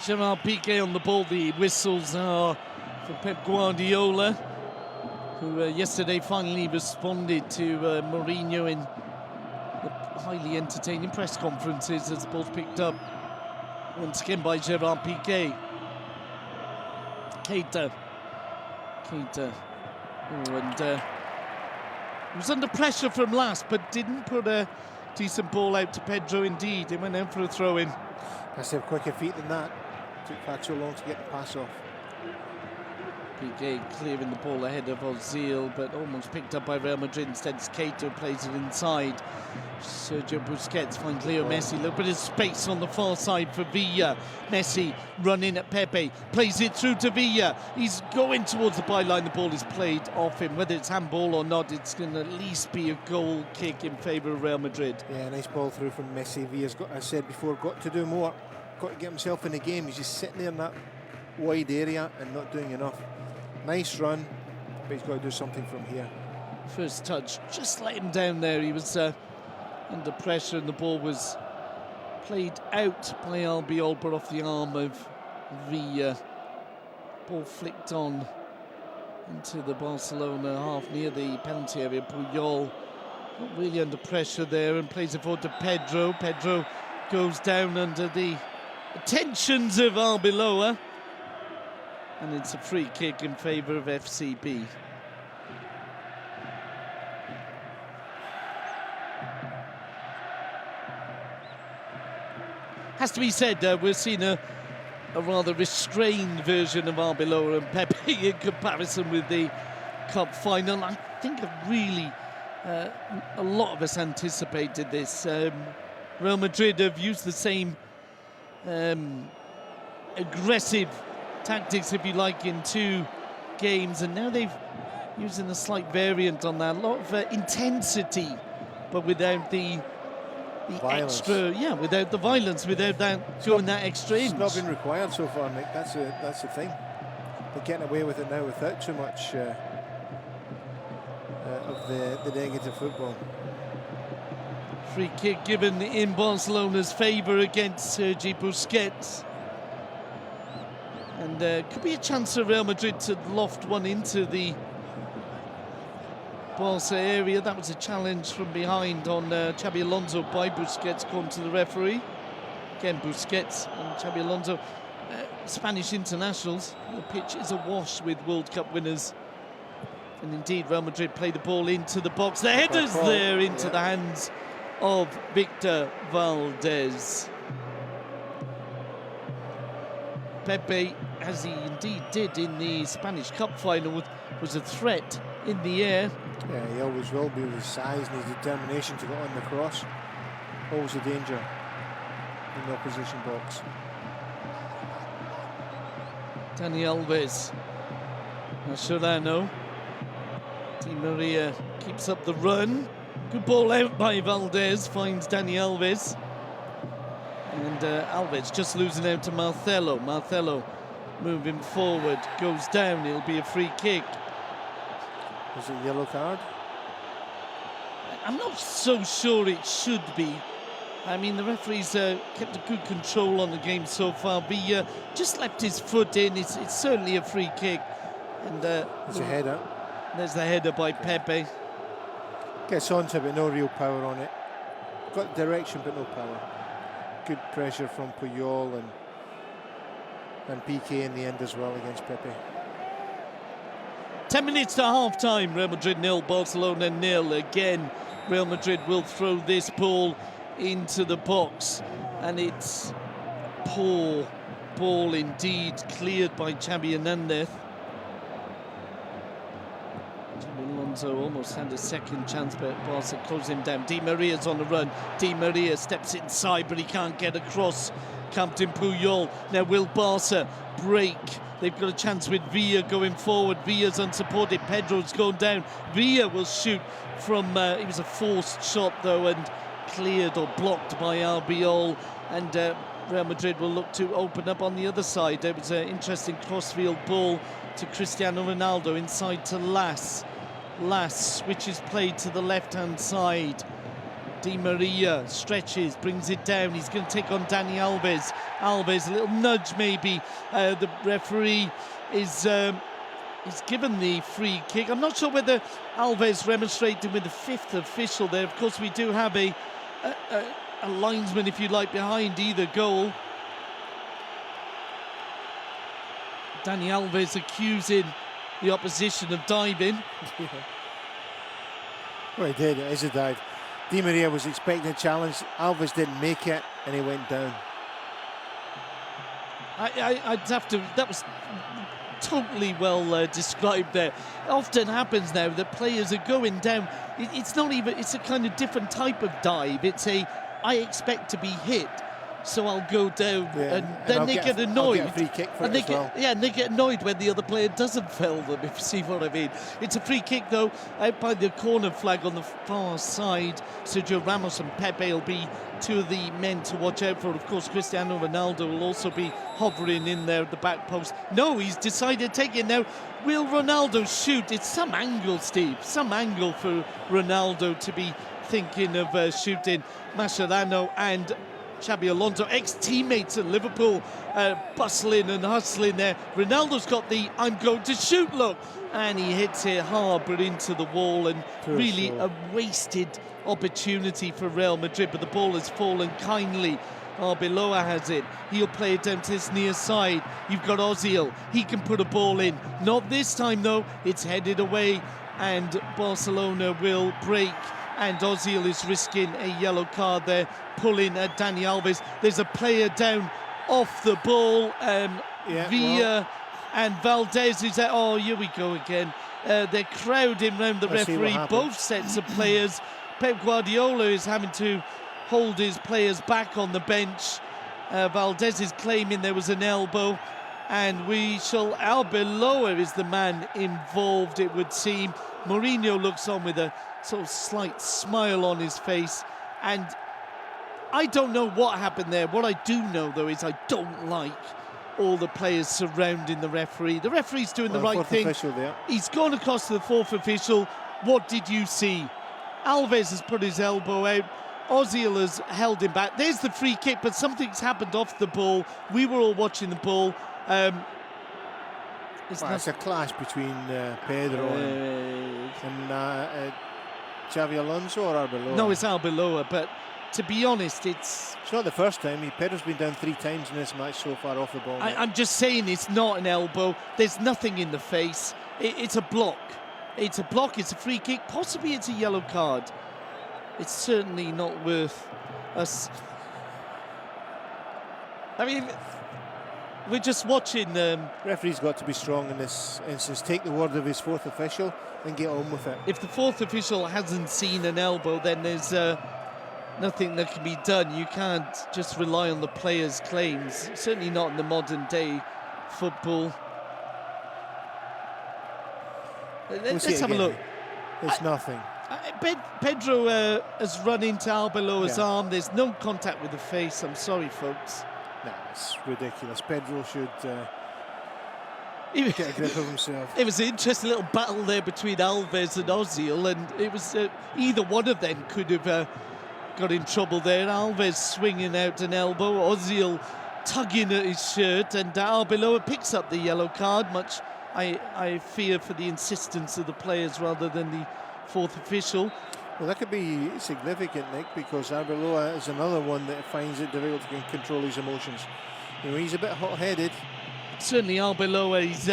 Gerard Piqué on the ball. The whistles are for Pep Guardiola, who yesterday finally responded to Mourinho in the highly entertaining press conferences as the ball's picked up once again by Gerard Piqué. Keita. Oh, and he was under pressure from last, but didn't put a decent ball out to Pedro. Indeed, he went out for a throw-in. Has to have quicker feet than that. Took far too long to get the pass off. Piqué clearing the ball ahead of Ozil, but almost picked up by Real Madrid. Instead, it's Keita who plays it inside. Sergio Busquets finds Leo Messi. A little bit of space on the far side for Villa. Messi running at Pepe, plays it through to Villa. He's going towards the byline. The ball is played off him. Whether it's handball or not, it's going to at least be a goal kick in favour of Real Madrid. Yeah, nice ball through from Messi. Villa's got, as I said before, got to do more. Got to get himself in the game. He's just sitting there in that wide area and not doing enough. Nice run, but he's got to do something from here. First touch, just let him down there. He was under pressure and the ball was played out by Albiol, but off the arm of Villa. Ball flicked on into the Barcelona half near the penalty area. Puyol not really under pressure there and plays it forward to Pedro. Pedro goes down under the attentions of Arbeloa, and it's a free kick in favour of FCB. Has to be said, we're seeing a rather restrained version of Arbeloa and Pepe in comparison with the cup final. I think really a lot of us anticipated this. Real Madrid have used the same aggressive tactics, if you like, in 2 games, and now they've using a slight variant on that. A lot of intensity, but without the extra, without the violence, without that going that extra inch. It's not been required so far, Nick. That's the thing. They're getting away with it now without too much of the negative football. Free kick given in Barcelona's favour against Sergi Busquets. And could be a chance for Real Madrid to loft one into the Barca area. That was a challenge from behind on Xabi Alonso by Busquets, gone to the referee. Again, Busquets and Xabi Alonso, Spanish internationals. The pitch is awash with World Cup winners. And indeed, Real Madrid play the ball into the box. The header's there into the hands of Victor Valdez. Pepe, as he indeed did in the Spanish Cup final, was a threat in the air. Yeah, he always will be with his size and his determination to get on the cross. Always a danger in the opposition box. Dani Alves. Mascherano. Di Maria keeps up the run. Good ball out by Valdez, finds Dani Alves. And Alves just losing out to Marcelo. Marcelo moving forward, goes down, it'll be a free kick. Is it a yellow card? I'm not so sure it should be. I mean, the referee's kept a good control on the game so far. Villa just left his foot in. It's certainly a free kick. And it's a header. There's the header by Pepe. Gets onto it, but no real power on it. Got direction, but no power. Good pressure from Puyol and Piqué in the end as well against Pepe. 10 minutes to half-time. Real Madrid 0, Barcelona 0. Again, Real Madrid will throw this ball into the box, and it's poor ball indeed, cleared by Xabi Hernandez. Alonso almost had a second chance, but Barca closed him down. Di Maria's on the run. Di Maria steps inside, but he can't get across. Captain Puyol. Now will Barca break? They've got a chance with Villa going forward. Villa's unsupported. Pedro's gone down. Villa will shoot from... it was a forced shot, though, and cleared or blocked by Albiol. And Real Madrid will look to open up on the other side. There was an interesting crossfield ball to Cristiano Ronaldo inside to Las. Las switches play to the left-hand side. Di Maria stretches, brings it down. He's going to take on Dani Alves. Alves, a little nudge maybe. The referee is given the free kick. I'm not sure whether Alves remonstrated with the fifth official there. Of course, we do have a linesman, if you like, behind either goal. Dani Alves accusing the opposition of diving. Well, he did. It is a dive. Di Maria was expecting a challenge. Alves didn't make it, and he went down. I'd have to. That was totally well described there. It often happens now that players are going down. It's not even. It's a kind of different type of dive. It's a. I expect to be hit, so I'll go down, and then they get annoyed. I'll get a free kick for it as well. Yeah, and they get annoyed when the other player doesn't foul them, if you see what I mean. It's a free kick, though, out by the corner flag on the far side. Sergio Ramos and Pepe will be two of the men to watch out for. Of course, Cristiano Ronaldo will also be hovering in there at the back post. No, he's decided to take it now. Will Ronaldo shoot? It's some angle, Steve. Some angle for Ronaldo to be thinking of shooting. Mascherano and Xabi Alonso, ex-teammates at Liverpool, bustling and hustling there. Ronaldo's got the I'm going to shoot look, and he hits it hard but into the wall, and really a wasted opportunity for Real Madrid, but the ball has fallen kindly. Arbeloa has it. He'll play it down to his near side. You've got Ozil. He can put a ball in. Not this time, though. It's headed away, and Barcelona will break. And Ozil is risking a yellow card there, pulling at Dani Alves. There's a player down off the ball. Villa and Valdez is there. Oh, here we go again. They're crowding round the referee, both sets of players. Pep Guardiola is having to hold his players back on the bench. Valdez is claiming there was an elbow. And Arbeloa is the man involved, it would seem. Mourinho looks on with a sort of slight smile on his face, and I don't know what happened there. What I do know, though, is I don't like all the players surrounding the referee. The referee's doing the right thing. He's gone across to the fourth official. What did you see? Alves has put his elbow out. Ozil has held him back. There's the free kick, but something's happened off the ball. We were all watching the ball. It's a clash between Pedro and Xabi Alonso or Arbeloa? No, it's Arbeloa, but to be honest, it's not the first time. Pedro's been down 3 times in this match so far off the ball. I'm just saying it's not an elbow. There's nothing in the face. It's a block. It's a block. It's a free kick. Possibly it's a yellow card. It's certainly not worth us. I mean, we're just watching. Referee's got to be strong in this instance. Take the word of his fourth official and get on with it. If the fourth official hasn't seen an elbow, then there's nothing that can be done. You can't just rely on the player's claims. Certainly not in the modern day football. Let's have a look. It's nothing. Pedro has run into Arbeloa's arm. There's no contact with the face. I'm sorry, folks. No, it's ridiculous. Pedro should get a grip of himself. It was an interesting little battle there between Alves and Ozil, and it was either one of them could have got in trouble there. Alves swinging out an elbow, Ozil tugging at his shirt, and Arbeloa picks up the yellow card. Much I fear for the insistence of the players rather than the fourth official. Well, that could be significant, Nick, because Arbeloa is another one that finds it difficult to control his emotions. You know, he's a bit hot-headed. Certainly Arbeloa, he's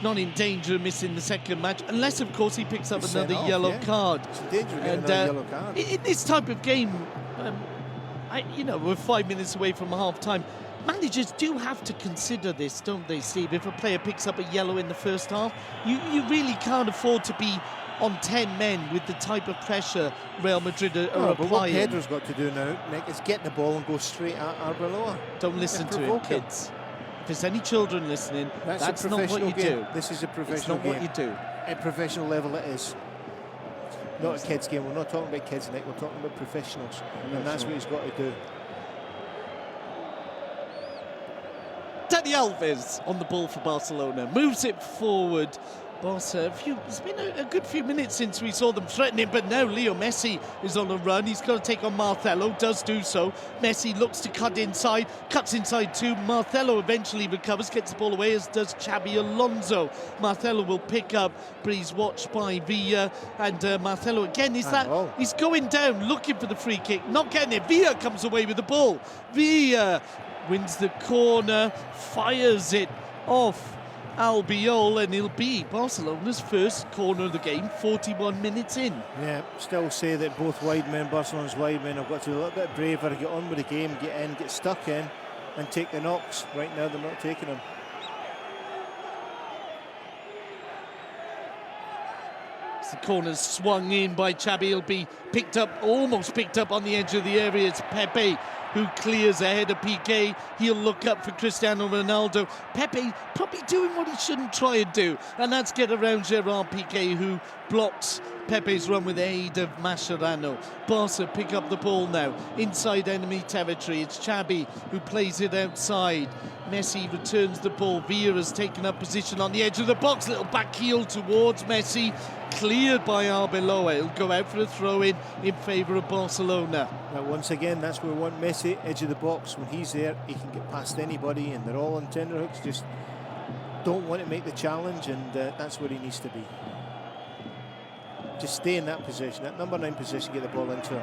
not in danger of missing the second match, unless, of course, he picks up another yellow card. It's in danger of getting another yellow card. In this type of game, we're 5 minutes away from half-time. Managers do have to consider this, don't they, Steve? If a player picks up a yellow in the first half, you really can't afford to be on 10 men with the type of pressure Real Madrid are applying. But what Pedro's got to do now, Nick, is get the ball and go straight at Arbeloa. Don't listen to him, kids. If there's any children listening, that's not what you do. This is a professional game. It's not what you do. At professional level it is. Not a kids game. We're not talking about kids, Nick. We're talking about professionals. And that's what he's got to do. Dani Alves on the ball for Barcelona. Moves it forward. Barca, it's been a good few minutes since we saw them threatening, but now Leo Messi is on a run. He's got to take on Marcelo, does do so. Messi looks to cut inside, cuts inside too. Marcelo eventually recovers, gets the ball away, as does Xabi Alonso. Marcelo will pick up, but he's watched by Villa, and Marcelo again, he's going down, looking for the free kick, not getting it. Villa comes away with the ball. Villa wins the corner, fires it off Albiol, and it'll be Barcelona's first corner of the game, 41 minutes in. Yeah, still say that both wide men, Barcelona's wide men, have got to be a little bit braver, get on with the game, get in, get stuck in, and take the knocks. Right now, they're not taking them. As the corner's swung in by Xabi, it'll be picked up, almost picked up on the edge of the area. It's Pepe who clears ahead of Piqué. He'll look up for Cristiano Ronaldo. Pepe probably doing what he shouldn't try and do, and that's get around Gerard Piqué, who blocks Pepe's run with the aid of Mascherano. Barca pick up the ball now, inside enemy territory. It's Xabi who plays it outside. Messi returns the ball. Vieira's taken up position on the edge of the box. Little back heel towards Messi. Cleared by Arbeloa. He'll go out for a throw-in in favour of Barcelona. Now, once again, that's where we want Messi, edge of the box. When he's there, he can get past anybody, and they're all on tenterhooks. Just don't want to make the challenge, and that's where he needs to be. Just stay in that position, that number 9 position, get the ball into him.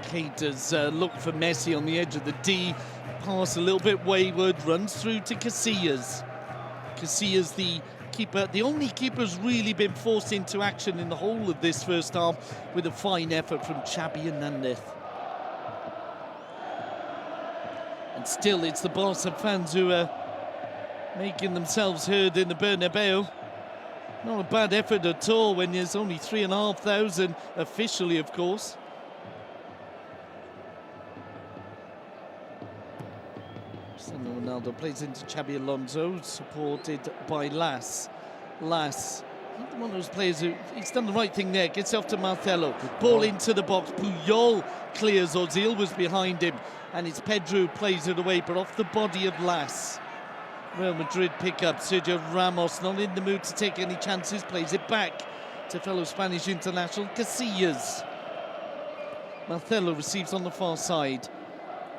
Keita's look for Messi on the edge of the D. Pass a little bit wayward, runs through to Casillas. Casillas, the keeper, the only keeper who's really been forced into action in the whole of this first half, with a fine effort from Xabi Hernandez. And still, it's the Barca fans who are making themselves heard in the Bernabeu. Not a bad effort at all when there's only 3,500 officially, of course. Cristiano Ronaldo plays into Xabi Alonso, supported by Las. Las, one of those players who, he's done the right thing there, gets off to Marcelo. Ball into the box, Puyol clears, Ozil was behind him, and it's Pedro who plays it away, but off the body of Las. Real Madrid pick up. Sergio Ramos, not in the mood to take any chances, plays it back to fellow Spanish international Casillas. Marcelo receives on the far side.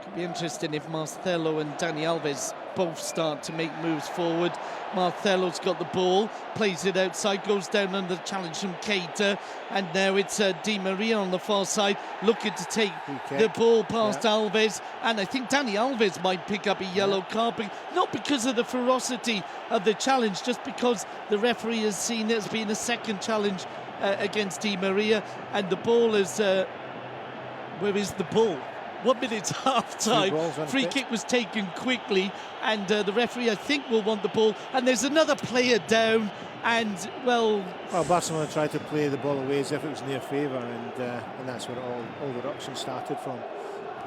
Could be interesting if Marcelo and Dani Alves both start to make moves forward. Marcelo's got the ball, plays it outside, goes down under the challenge from Keita, and now it's Di Maria on the far side looking to take the ball past Alves, and I think Dani Alves might pick up a yellow card, not because of the ferocity of the challenge, just because the referee has seen it as being a second challenge against Di Maria, and the ball is where is the ball? 1 minute half-time. Free kick was taken quickly, and the referee, I think, will want the ball. And there's another player down, and, well, Barcelona tried to play the ball away as if it was in their favour, and that's where all the ruction started from.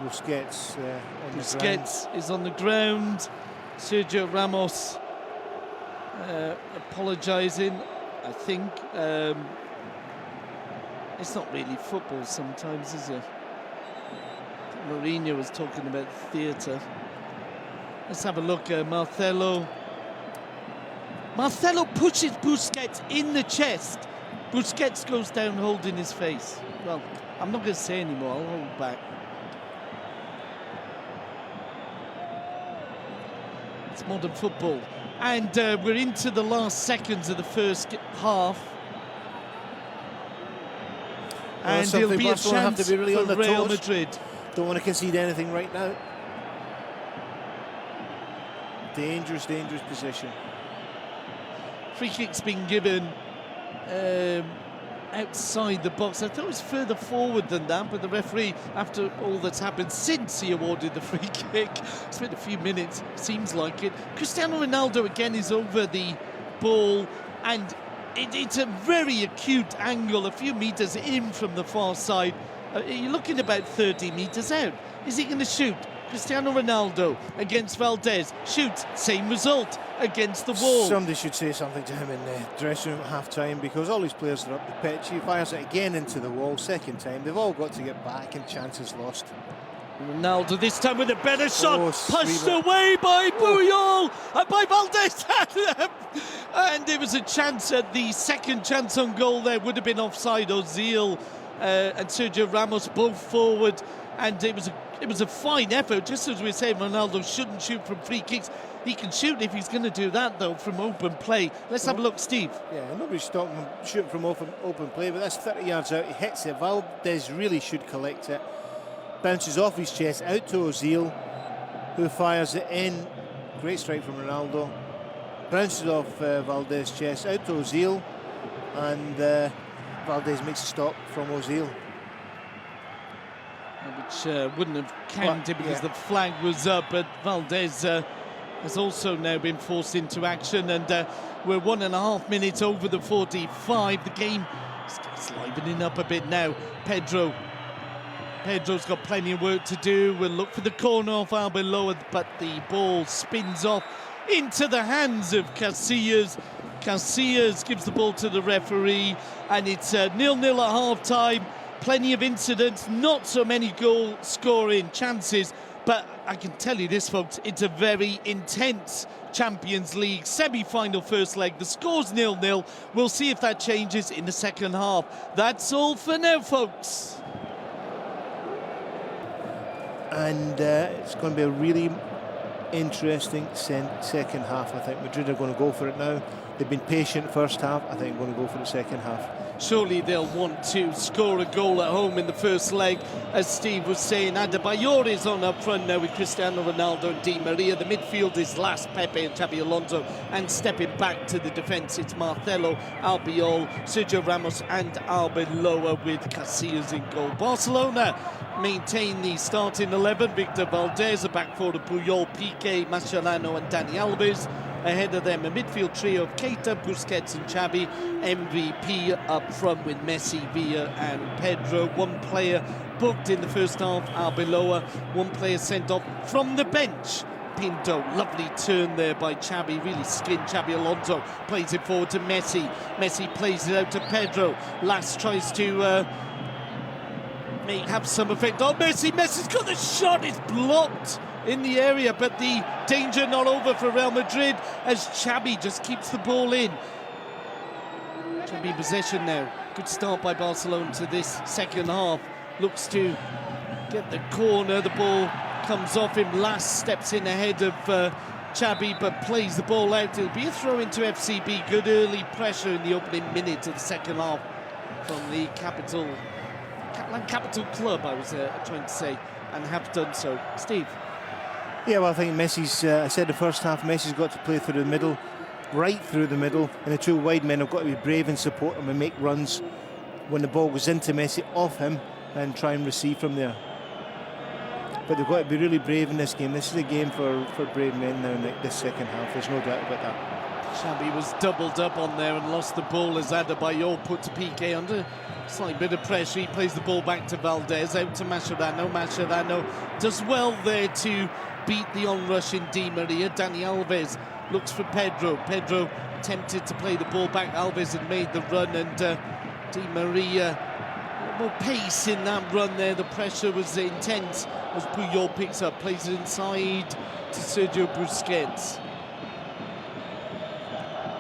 Busquets on the ground. Busquets is on the ground. Sergio Ramos apologising, I think. It's not really football sometimes, is it? Mourinho was talking about theatre. Let's have a look. Marcelo pushes Busquets in the chest. Busquets goes down holding his face. Well, I'm not going to say anymore. I'll hold back. It's modern football. And we're into the last seconds of the first half. And there'll be a chance for Real Madrid. Don't want to concede anything right now. Dangerous, dangerous position. Free kick's been given outside the box. I thought it was further forward than that, but the referee, after all that's happened since he awarded the free kick, it's been a few minutes, seems like it. Cristiano Ronaldo again is over the ball, and it's a very acute angle, a few metres in from the far side. You're looking about 30 metres out. Is he going to shoot? Cristiano Ronaldo against Valdez. Shoots, same result against the wall. Somebody should say something to him in the dressing room at half-time, because all these players are up the pitch. He fires it again into the wall, second time. They've all got to get back, and chances lost. Ronaldo this time with a better shot, pushed sweet. away by Puyol and by Valdez. And it was a chance at the second chance on goal there, would have been offside. Ozil and Sergio Ramos both forward, and it was a fine effort. Just as we were saying, Ronaldo shouldn't shoot from free kicks. He can shoot if he's going to do that, though, from open play. Let's have a look, Steve. Yeah, nobody's stopping him shooting from open play, but that's 30 yards out. He hits it. Valdez really should collect it. Bounces off his chest out to Ozil, who fires it in. Great strike from Ronaldo. Bounces off Valdez's chest out to Ozil, and Valdez makes a stop from Ozil. Which wouldn't have counted because the flag was up, but Valdez has also now been forced into action, and we're 1.5 minutes over the 45. The game is livening up a bit now. Pedro's got plenty of work to do. We'll look for the corner off Arbeloa, but the ball spins off into the hands of Casillas. Casillas gives the ball to the referee, and it's 0-0 at half-time. Plenty of incidents, not so many goal-scoring chances, but I can tell you this, folks, it's a very intense Champions League semi-final first leg. The score's 0-0. We'll see if that changes in the second half. That's all for now, folks. And it's going to be a really interesting second half. I think Madrid are going to go for it now. They've been patient first half. I think they're going to go for the second half. Surely they'll want to score a goal at home in the first leg. As Steve was saying, Adebayor is on up front now with Cristiano Ronaldo and Di Maria. The midfield is last Pepe and Xabi Alonso, and stepping back to the defence, it's Marcelo, Albiol, Sergio Ramos and Arbeloa with Casillas in goal. Barcelona maintain the starting 11. Victor Valdez, a back four of Puyol, Piqué, Mascherano and Dani Alves. Ahead of them, a midfield trio of Keita, Busquets and Xavi. MVP up front with Messi, Villa and Pedro. One player booked in the first half, Arbeloa. One player sent off from the bench, Pinto. Lovely turn there by Xavi, really skinned Xabi Alonso. Plays it forward to Messi. Messi plays it out to Pedro. Last tries to have some effect on Messi. Messi's got the shot, it's blocked in the area, but the danger not over for Real Madrid as Xabi just keeps the ball in. Xabi possession now. Good start by Barcelona to this second half. Looks to get the corner. The ball comes off him. Last steps in ahead of Xabi, but plays the ball out. It'll be a throw into FCB. Good early pressure in the opening minute of the second half from the Capital Club, I was trying to say, and have done so. Steve? Yeah, well, I think Messi's, I said the first half, Messi's got to play through the middle, right through the middle, and the two wide men have got to be brave and support him and make runs when the ball goes into Messi, off him, and try and receive from there. But they've got to be really brave in this game. This is a game for brave men now in this second half, there's no doubt about that. Xabi was doubled up on there and lost the ball as Adebayor put to Piqué under slight bit of pressure. He plays the ball back to Valdez, out to Mascherano. Mascherano does well there to beat the onrush in Di Maria. Dani Alves looks for Pedro. Pedro tempted to play the ball back. Alves had made the run, and Di Maria, a little more pace in that run there. The pressure was intense as Puyol picks up, plays it inside to Sergio Busquets.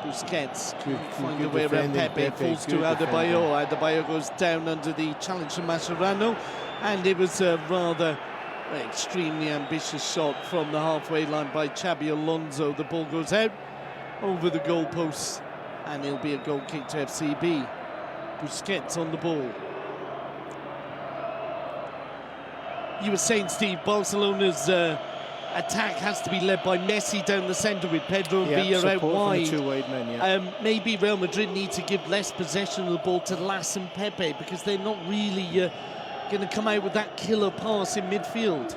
Busquets find a way around Pepe, falls to Adebayor. Adebayor goes down under the challenge from Mascherano, and it was a rather extremely ambitious shot from the halfway line by Xabi Alonso. The ball goes out over the goalposts, and it'll be a goal kick to FCB. Busquets on the ball. You were saying, Steve, Barcelona's attack has to be led by Messi down the centre with Pedro and Villa out wide. Two wide men, maybe Real Madrid need to give less possession of the ball to Las and Pepe, because they're not really going to come out with that killer pass in midfield.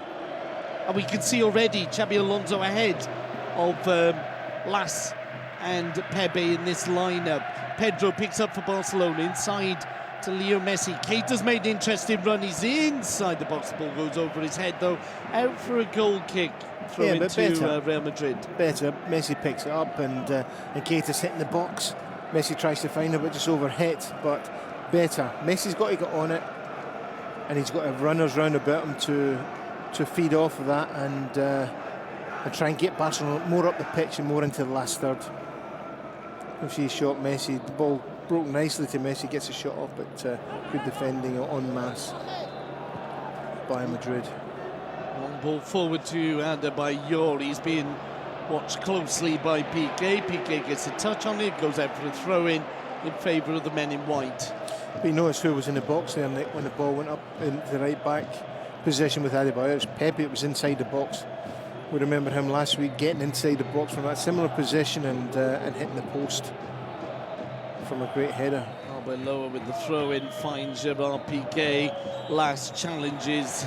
And we can see already Xabi Alonso ahead of Las and Pepe in this lineup. Pedro picks up for Barcelona inside to Leo Messi. Keita's made an interesting run. He's inside the box. The ball goes over his head, though. Out for a goal kick. Throw into Real Madrid. Better. Messi picks it up, and Keita's hitting the box. Messi tries to find it, but just overhit. But better. Messi's got to get on it, and he's got to have runners round about him to to feed off of that and try and get Barcelona more up the pitch and more into the last third. If she shot Messi, the ball broke nicely to Messi, gets a shot off, but good defending en masse by Madrid. Long ball forward to Adebayor. He's being watched closely by Piqué. Piqué gets a touch on it, goes out for a throw-in in favour of the men in white. But you notice who was in the box there when the ball went up in the right back position with Adebayor. It was Pepe. It was inside the box. We remember him last week getting inside the box from that similar position and hitting the post from a great header. Arbeloa with the throw-in finds Gerard Piqué. Last challenges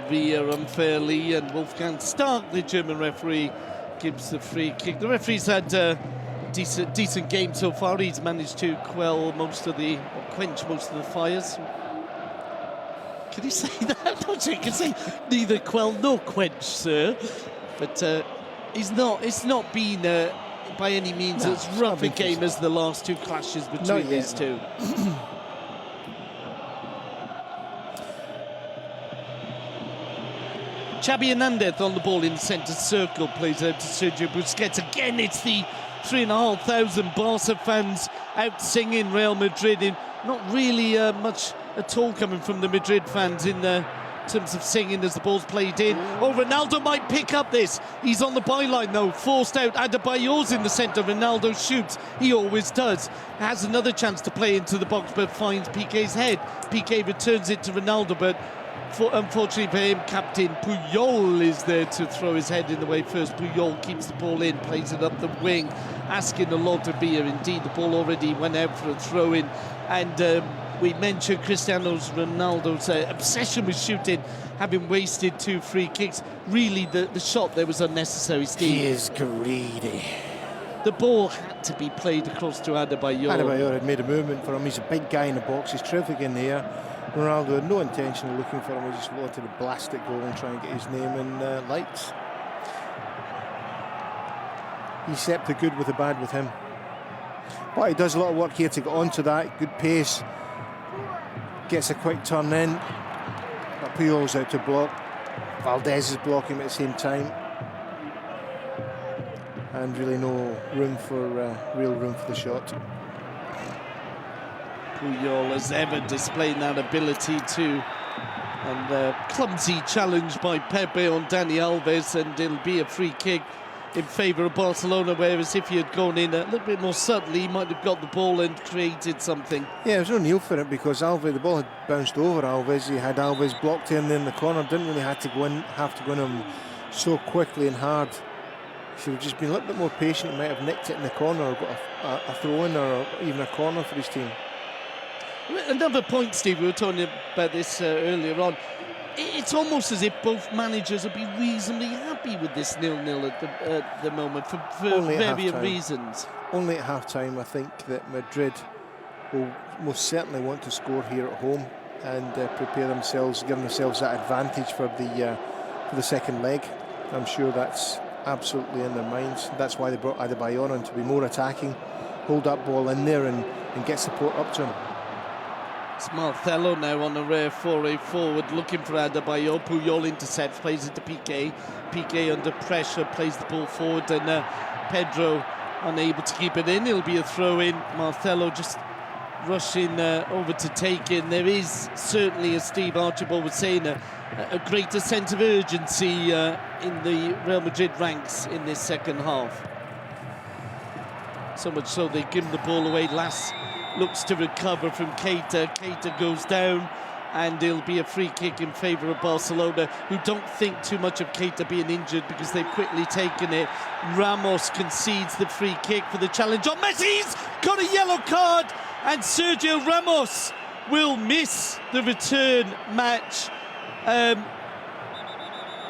Villa unfairly, and Wolfgang Stark, the German referee, gives the free kick. The referee's had a decent game so far. He's managed to quench most of the fires. Can you say that? I'm not sure you can say neither quell nor quench, sir. But it's not been by any means as rough a game as the last two clashes between these two. Xabi Hernandez on the ball in the centre circle, plays out to Sergio Busquets. Again, it's the 3,500 Barca fans out singing Real Madrid. In not really much at all coming from the Madrid fans in terms of singing as the ball's played in. Oh, Ronaldo might pick up this. He's on the byline though, forced out. Adebayor's in the centre. Ronaldo shoots. He always does. Has another chance to play into the box, but finds Piqué's head. Piqué returns it to Ronaldo, but unfortunately for him, Captain Puyol is there to throw his head in the way first. Puyol keeps the ball in, plays it up the wing, asking a lot of Villa. Indeed, the ball already went out for a throw-in. And we mentioned Cristiano Ronaldo's obsession with shooting, having wasted 2 free kicks. Really, the shot there was unnecessary, Steve. He is greedy. The ball had to be played across to Adebayor. Adebayor had made a movement for him. He's a big guy in the box. He's terrific in the air. Ronaldo had no intention of looking for him. He just wanted to blast it goal and try and get his name in lights. He's set the good with the bad with him. But he does a lot of work here to get onto that. Good pace. Gets a quick turn in. But Puyol's out to block. Valdez is blocking him at the same time. And really no real room for the shot. Puyol as ever displaying that ability to, and clumsy challenge by Pepe on Dani Alves, and it'll be a free kick in favour of Barcelona, whereas if he had gone in a little bit more subtly, he might have got the ball and created something. Yeah, there's no need for it because Alves, the ball had bounced over Alves. He had Alves blocked in there in the corner, didn't really have to go in him so quickly and hard. He should have just been a little bit more patient. He might have nicked it in the corner or got a throw-in or even a corner for his team. Another point, Steve, we were talking about this earlier on. It's almost as if both managers would be reasonably happy with this 0-0 at the moment for various reasons. Only at half-time. I think that Madrid will most certainly want to score here at home and prepare themselves, give themselves that advantage for the second leg. I'm sure that's absolutely in their minds. That's why they brought Adebayor on, to be more attacking, hold that ball in there and get support up to him. It's Marcelo now on a rare foray forward, looking for Adebayor. Puyol intercepts, plays it to Piqué. Piqué under pressure, plays the ball forward, and Pedro unable to keep it in. It'll be a throw-in. Marcelo just rushing over to take in. There is certainly, as Steve Archibald was saying, a greater sense of urgency in the Real Madrid ranks in this second half. So much so they give him the ball away. Lass looks to recover from Keita. Keita goes down, and it'll be a free kick in favour of Barcelona, who don't think too much of Keita being injured because they've quickly taken it. Ramos concedes the free kick for the challenge on Messi's got a yellow card, and Sergio Ramos will miss the return match.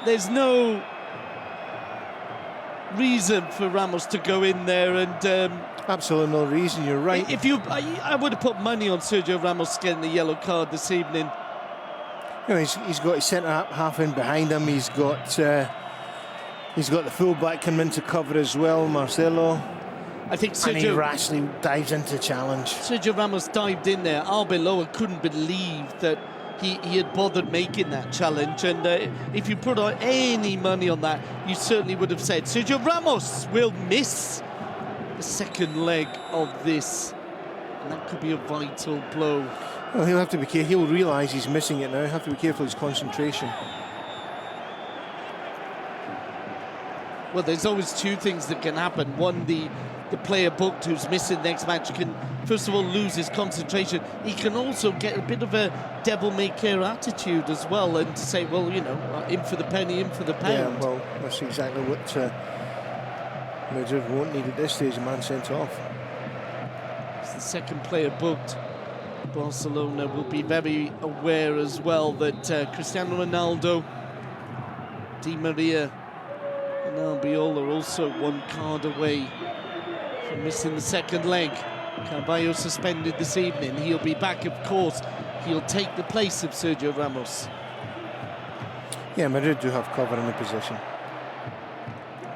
There's no reason for Ramos to go in there, and absolutely no reason. You're right. I would have put money on Sergio Ramos getting the yellow card this evening. You know, he's got his centre half in behind him. He's got the full-back coming in to cover as well, Marcelo. I think Sergio, and he rashly dives into challenge. Sergio Ramos dived in there. Arbeloa couldn't believe that he had bothered making that challenge. And if you put on any money on that, you certainly would have said Sergio Ramos will miss the second leg of this. And that could be a vital blow. Well, he'll have to be careful. He'll realise he's missing it now. He'll have to be careful of his concentration. Well, there's always two things that can happen. One, the player booked who's missing next match can, first of all, lose his concentration. He can also get a bit of a devil-may-care attitude as well, and to say, well, you know, in for the penny, in for the pound. Yeah, well, that's exactly what Madrid won't need at this stage, a man sent off. It's the second player booked. Barcelona will be very aware as well that Cristiano Ronaldo, Di Maria and Albiol are also one card away from missing the second leg. Carvalho suspended this evening. He'll be back, of course. He'll take the place of Sergio Ramos. Yeah, Madrid do have cover in the position.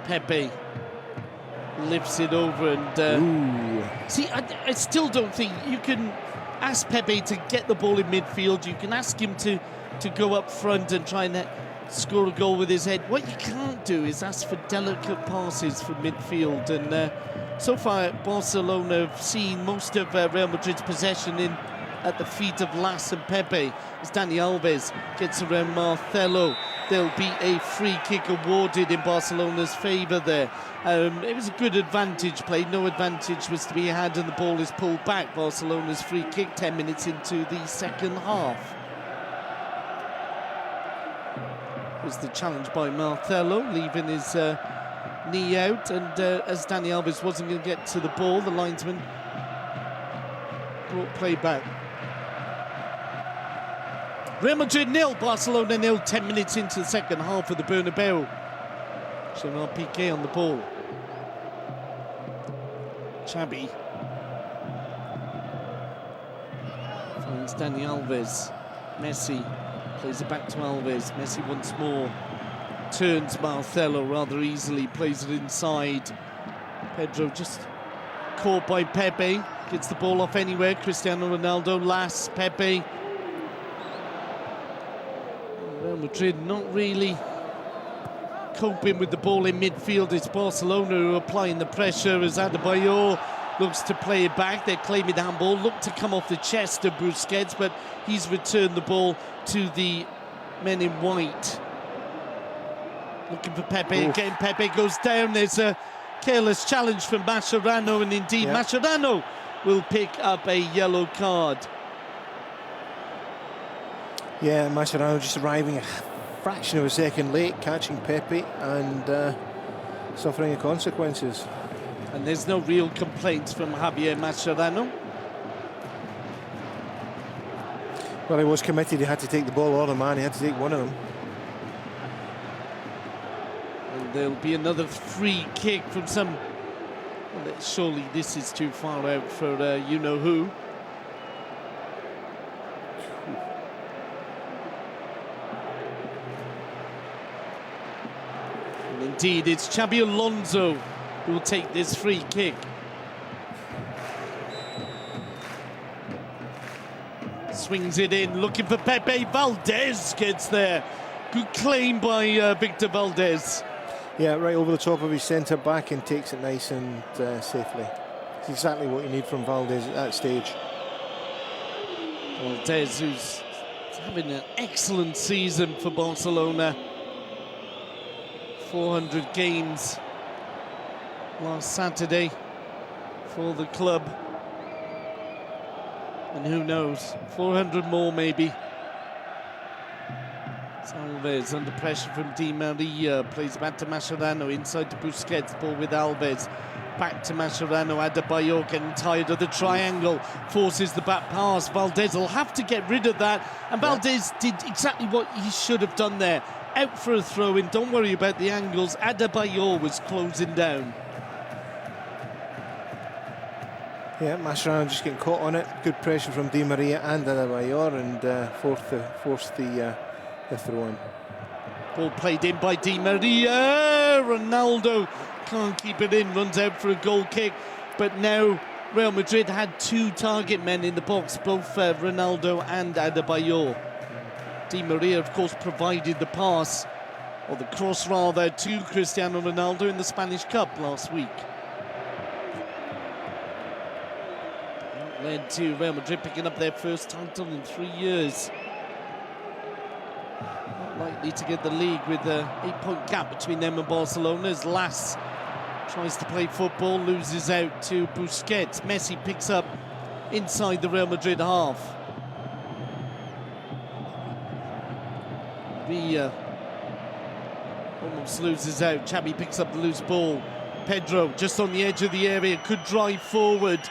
Pepe lifts it over and... see, I still don't think you can ask Pepe to get the ball in midfield. You can ask him to go up front and try and score a goal with his head. What you can't do is ask for delicate passes from midfield. And so far, Barcelona have seen most of Real Madrid's possession at the feet of Las and Pepe. As Dani Alves gets around Marcelo, there'll be a free kick awarded in Barcelona's favour there. It was a good advantage play. No advantage was to be had, and the ball is pulled back. Barcelona's free kick 10 minutes into the second half. It was the challenge by Marcelo, leaving his knee out, and as Dani Alves wasn't going to get to the ball, the linesman brought play back. Real Madrid 0, Barcelona 0, 10 minutes into the second half of the Bernabeu. Gerard Piqué on the ball. Xabi finds Dani Alves. Messi plays it back to Alves. Messi once more turns Marcelo rather easily, plays it inside. Pedro just caught by Pepe, gets the ball off anywhere. Cristiano Ronaldo, Las, Pepe. Real Madrid not really coping with the ball in midfield. It's Barcelona who are applying the pressure as Adebayor looks to play it back. They're claiming the handball, look to come off the chest of Busquets, but he's returned the ball to the men in white. Looking for Pepe again. Pepe goes down. There's a careless challenge from Mascherano, and indeed Mascherano will pick up a yellow card. Yeah, Mascherano just arriving a fraction of a second late, catching Pepe and suffering the consequences. And there's no real complaints from Javier Mascherano. Well, he was committed. He had to take the ball or the man. He had to take one of them. And there'll be another free kick from some... Well, surely this is too far out for you-know-who. And indeed, it's Xabi Alonso who will take this free kick. Swings it in, looking for Pepe. Valdez gets there. Good claim by Victor Valdez. Yeah, right over the top of his centre-back and takes it nice and safely. It's exactly what you need from Valdez at that stage. Valdez, who's having an excellent season for Barcelona. 400 games last Saturday for the club. And who knows, 400 more maybe. Alves under pressure from Di Maria, plays back to Mascherano, inside to Busquets, ball with Alves, back to Mascherano. Adebayor getting tired of the triangle, forces the back pass. Valdez will have to get rid of that, and Valdez did exactly what he should have done there. Out for a throw-in, don't worry about the angles. Adebayor was closing down. Yeah, Mascherano just getting caught on it. Good pressure from Di Maria and Adebayor, and forced the throw-in. Ball played in by Di Maria. Ronaldo can't keep it in, runs out for a goal kick. But now Real Madrid had two target men in the box, both Ronaldo and Adebayor. Di Maria, of course, provided the pass, or the cross rather, to Cristiano Ronaldo in the Spanish Cup last week. That led to Real Madrid picking up their first title in 3 years. Not likely to get the league with an 8-point gap between them and Barcelona, as Las tries to play football, loses out to Busquets. Messi picks up inside the Real Madrid half. Villa almost loses out. Xavi picks up the loose ball. Pedro just on the edge of the area, could drive forward.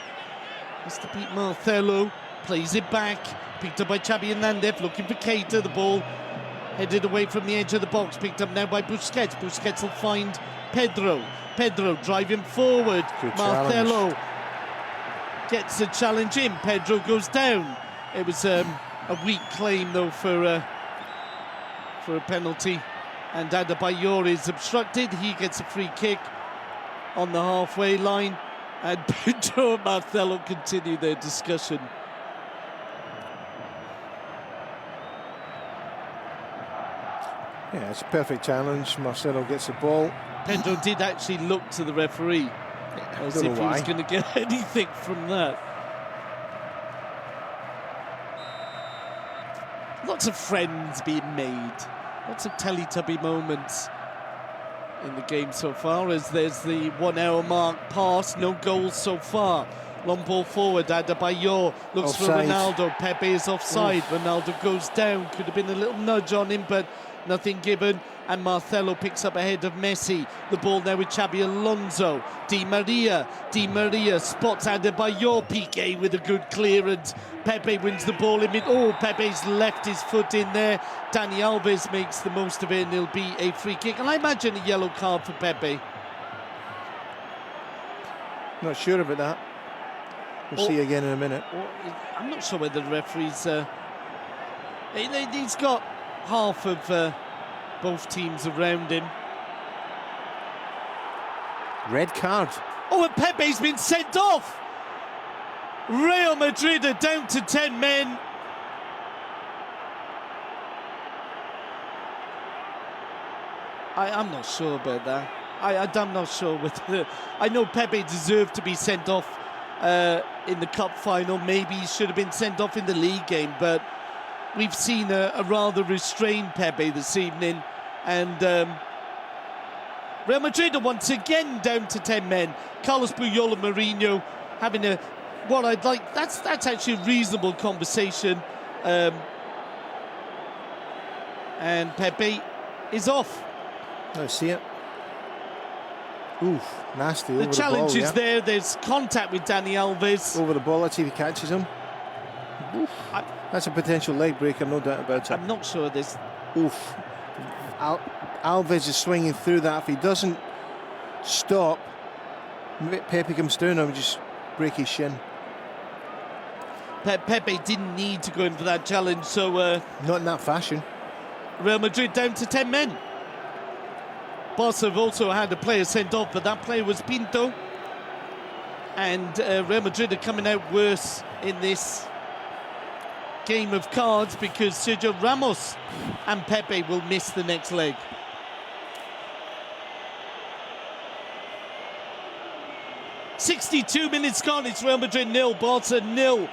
Has to beat Marcelo, plays it back, picked up by Xavi Hernandez, looking for Keita. The ball headed away from the edge of the box, picked up now by Busquets. Busquets will find Pedro. Pedro driving forward. Good Marcelo challenge. Gets the challenge in. Pedro goes down. It was a weak claim though for a penalty, and Adebayor is obstructed. He gets a free kick on the halfway line, and Pedro and Marcelo continue their discussion. Yeah, it's a perfect challenge. Marcelo gets the ball. Pedro did actually look to the referee as if he was going to get anything from that. Lots of friends being made, lots of Teletubby moments in the game so far, as there's the 1 hour mark pass, no goals so far. Long ball forward, Adebayor looks Offside. for Ronaldo. Pepe is offside. Ronaldo goes down, could have been a little nudge on him, but nothing given. And Marcelo picks up ahead of Messi. The ball now with Xabi Alonso. Di Maria spots Adebayor. Piqué with a good clearance. Pepe wins the ball in mid. Oh, Pepe's left his foot in there. Dani Alves makes the most of it, and it'll be a free kick. And I imagine a yellow card for Pepe. Not sure about that. We'll see again in a minute. I'm not sure whether the referee's... he's got half of both teams around him. Red card. Oh, and Pepe's been sent off. Real Madrid are down to 10 men. I'm not sure about that. I'm not sure whether... I know Pepe deserved to be sent off in the cup final. Maybe he should have been sent off in the league game, but we've seen a rather restrained Pepe this evening, and Real Madrid are once again down to 10 men. Carlos Puyol and Mourinho having what I'd like, that's actually a reasonable conversation, and Pepe is off. I see it. Oof, nasty. The challenge is yeah. there. There's contact with Dani Alves. Over the ball, let's see if he catches him. Oof. That's a potential leg breaker, no doubt about it. I'm not sure there's... Oof. Alves is swinging through that. If he doesn't stop, Pepe comes down and just break his shin. Pepe didn't need to go in for that challenge, so... Not in that fashion. Real Madrid down to 10 men. Barca have also had a player sent off, but that player was Pinto. And Real Madrid are coming out worse in this game of cards because Sergio Ramos and Pepe will miss the next leg. "62 minutes gone, it's Real Madrid 0, Barca 0.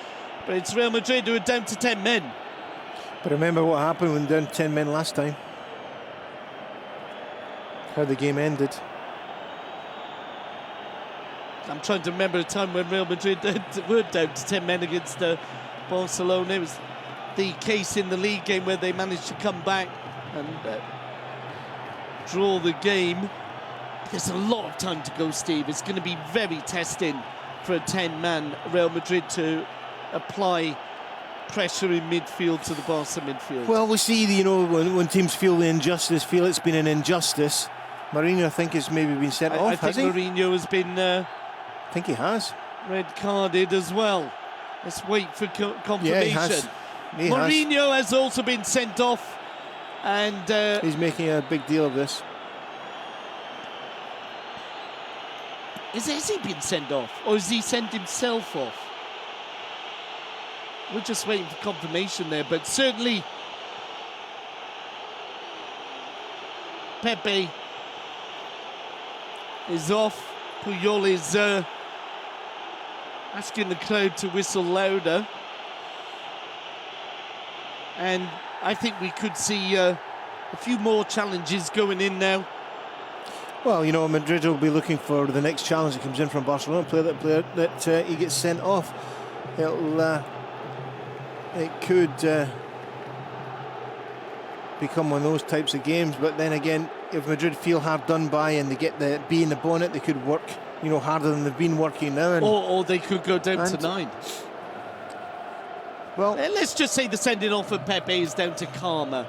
But it's Real Madrid who are down to 10 men. But remember what happened when down to 10 men last time. How the game ended. I'm trying to remember a time when Real Madrid were down to 10 men against Barcelona. It was the case in the league game where they managed to come back and draw the game. There's a lot of time to go, Steve. It's going to be very testing for a 10-man Real Madrid to apply pressure in midfield to the Barca midfield. Well, we see, you know, when teams feel the injustice, feel it's been an injustice. Mourinho, I think, has maybe been sent off, I think Mourinho has been... I think he has. Red carded as well. Let's wait for confirmation. Yeah, he has. Mourinho has also been sent off, and he's making a big deal of this. Has he been sent off, or has he sent himself off? We're just waiting for confirmation there, but certainly Pepe is off. Puyol is asking the crowd to whistle louder. And I think we could see a few more challenges going in now. Well, you know, Madrid will be looking for the next challenge that comes in from Barcelona, player that he gets sent off. It could become one of those types of games, but then again, if Madrid feel hard done by and they get the B in the bonnet, they could work, you know, harder than they've been working now. And or they could go down to 9. Well, let's just say the sending off of Pepe is down to karma.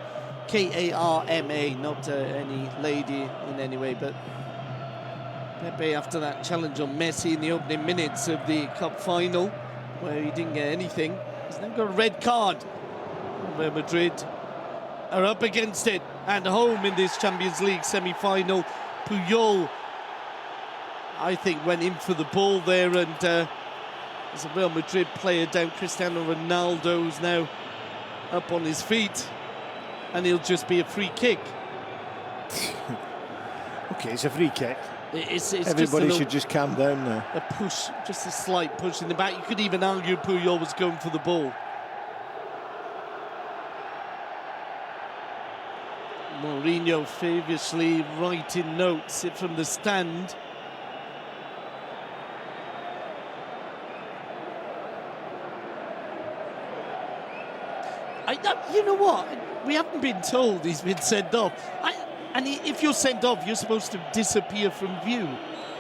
K-A-R-M-A, not any lady in any way, but Pepe, after that challenge on Messi in the opening minutes of the cup final, where he didn't get anything, he's now got a red card. Real Madrid are up against it and home in this Champions League semi-final. Puyol, I think, went in for the ball there, and there's a Real Madrid player down. Cristiano Ronaldo's now up on his feet, and he'll just be a free kick. Okay, it's a free kick. It's Everybody should just calm down now. A push, just a slight push in the back. You could even argue Puyol was going for the ball. Mourinho famously writing notes from the stand. You know what? We haven't been told he's been sent off. If you're sent off, you're supposed to disappear from view.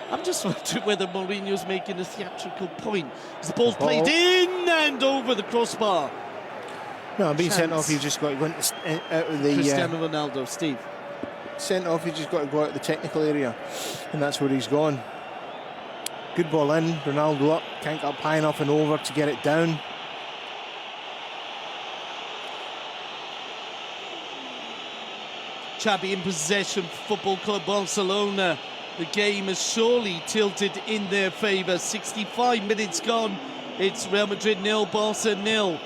I'm just wondering whether Mourinho's making a theatrical point. As the ball's played in and over the crossbar. No, being sent off, you've just got to go out of the... Cristiano Ronaldo, Steve. Sent off, you've just got to go out of the technical area. And that's where he's gone. Good ball in, Ronaldo up. Can't get up high enough and over to get it down. Xavi in possession, Football Club Barcelona. The game has surely tilted in their favour. 65 minutes gone. It's Real Madrid 0, Barca 0.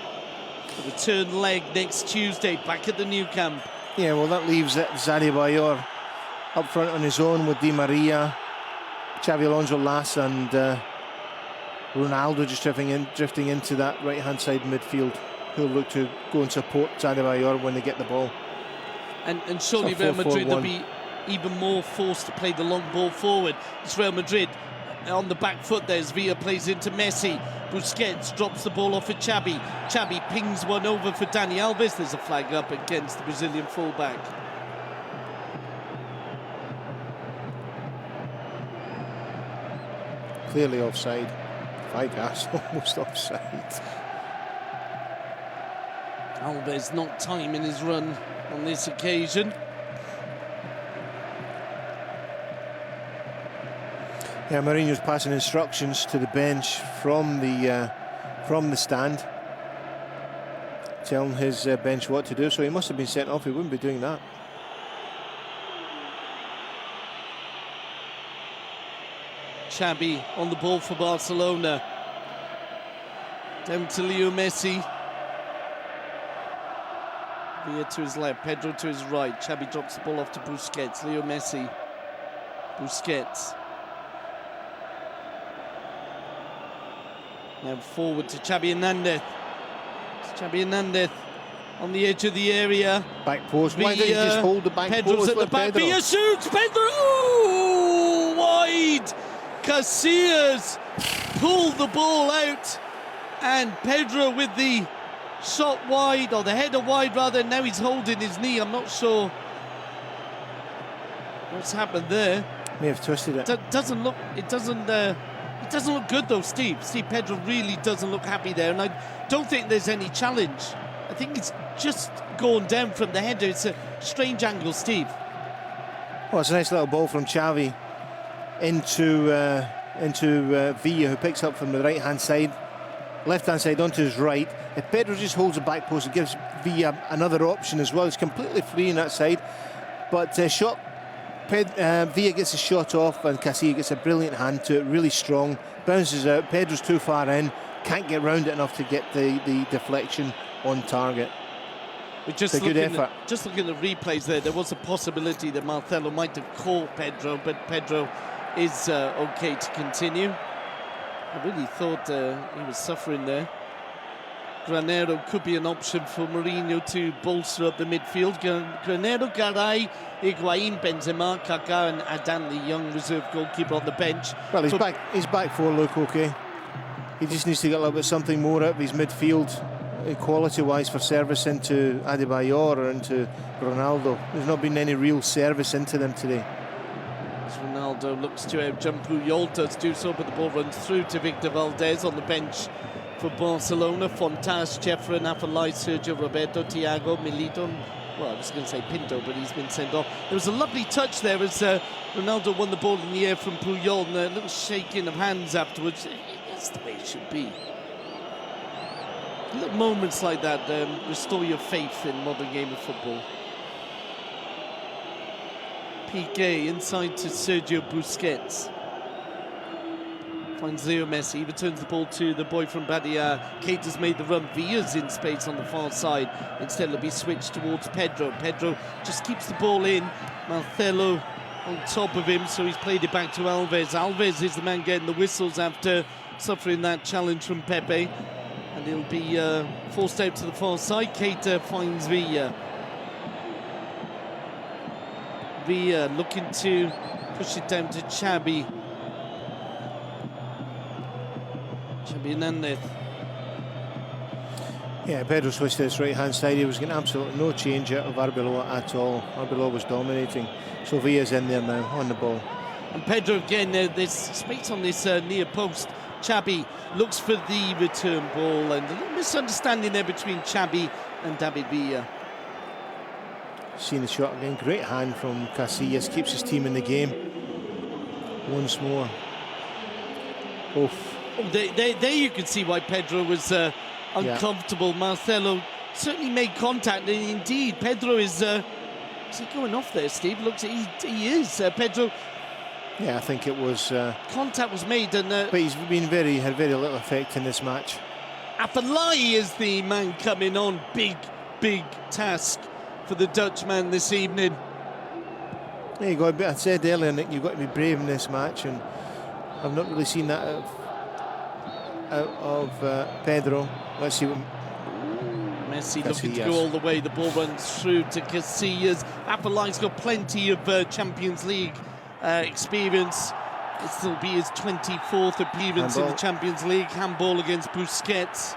The return leg next Tuesday, back at the Nou Camp. Yeah, well, that leaves Sergi Roberto up front on his own with Di Maria, Xabi Alonso last, and Ronaldo just drifting into that right-hand side midfield. Who'll look to go and support Sergi Roberto when they get the ball. And surely Real Madrid will be even more forced to play the long ball forward. It's Real Madrid on the back foot. There's Villa, plays into Messi. Busquets drops the ball off at Xavi. Xavi pings one over for Dani Alves. There's a flag up against the Brazilian fullback. Clearly offside. Faggas almost offside. Alves not timing his run on this occasion. Yeah, Mourinho's passing instructions to the bench from the stand, telling his bench what to do. So he must have been sent off. He wouldn't be doing that. Xavi on the ball for Barcelona. Down to Leo Messi. Villa to his left, Pedro to his right. Xavi drops the ball off to Busquets. Leo Messi. Busquets. Now forward to Xavi Hernandez. It's Xavi Hernandez on the edge of the area. Back post. Why don't you just hold the back Pedro's post? at the back. Pedro. Villa shoots. Pedro. Ooh, wide. Casillas pulled the ball out. And Pedro with the shot wide, or the header wide rather. Now he's holding his knee. I'm not sure what's happened there. May have twisted it. It doesn't look good though, Steve. Pedro really doesn't look happy there, and I don't think there's any challenge. I think it's just going down from the header. It's a strange angle, Steve. Well, it's a nice little ball from Xavi into Villa, who picks up from the right-hand side, left-hand side onto his right. If Pedro just holds the back post, it gives Villa another option as well. He's completely free on that side, but Villa gets a shot off, and Casillas gets a brilliant hand to it, really strong, bounces out. Pedro's too far in, can't get round it enough to get the deflection on target. But just It's a good effort. just looking at the replays there was a possibility that Marcelo might have caught Pedro, but Pedro is okay to continue. I really thought he was suffering there. Granero could be an option for Mourinho to bolster up the midfield. Granero, Garay, Higuaín, Benzema, Kaká and Adan, the young reserve goalkeeper on the bench. Well, his back four look okay. He just needs to get a little bit something more out of his midfield, quality-wise, for service into Adebayor or into Ronaldo. There's not been any real service into them today. As Ronaldo looks to out-jump Puyol, does do so, but the ball runs through to Victor Valdez on the bench for Barcelona. Fontas, Jeffrey, Afellay, Sergio Roberto, Thiago, Milito. Well, I was going to say Pinto, but he's been sent off. There was a lovely touch there as Ronaldo won the ball in the air from Puyol, and a little shaking of hands afterwards. That's the way it should be. Little moments like that restore your faith in modern game of football. Piqué inside to Sergio Busquets. Finds Leo Messi, he returns the ball to the boy from Badia. Keita's made the run, Villa's in space on the far side. Instead it'll be switched towards Pedro. Pedro just keeps the ball in. Marcelo on top of him, so he's played it back to Alves. Alves is the man getting the whistles after suffering that challenge from Pepe. And he'll be forced out to the far side. Keita finds Villa. Villa looking to push it down to Xabi. Xabi Hernandez. Yeah, Pedro switched to his right-hand side. He was getting absolutely no change out of Arbeloa at all. Arbeloa was dominating. So Villa's in there now on the ball. And Pedro again, there's space on this near post. Xabi looks for the return ball, and a little misunderstanding there between Xabi and David Villa. Seen the shot again. Great hand from Casillas. Keeps his team in the game. Once more. Oof. Oh, there you can see why Pedro was uncomfortable. Yeah. Marcelo certainly made contact, and indeed Pedro is he going off there, Steve? Looks, he is. Pedro. Yeah, I think it was. Contact was made, and but he's had very little effect in this match. Afellay is the man coming on. Big task for the Dutchman this evening. Yeah, you got. I said earlier, Nick, you've got to be brave in this match, and I've not really seen that out of Pedro. Let's see what. Messi looking to go all the way. The ball runs through to Casillas. Affelay's got plenty of Champions League experience. This will be his 24th appearance in the Champions League. Handball against Busquets.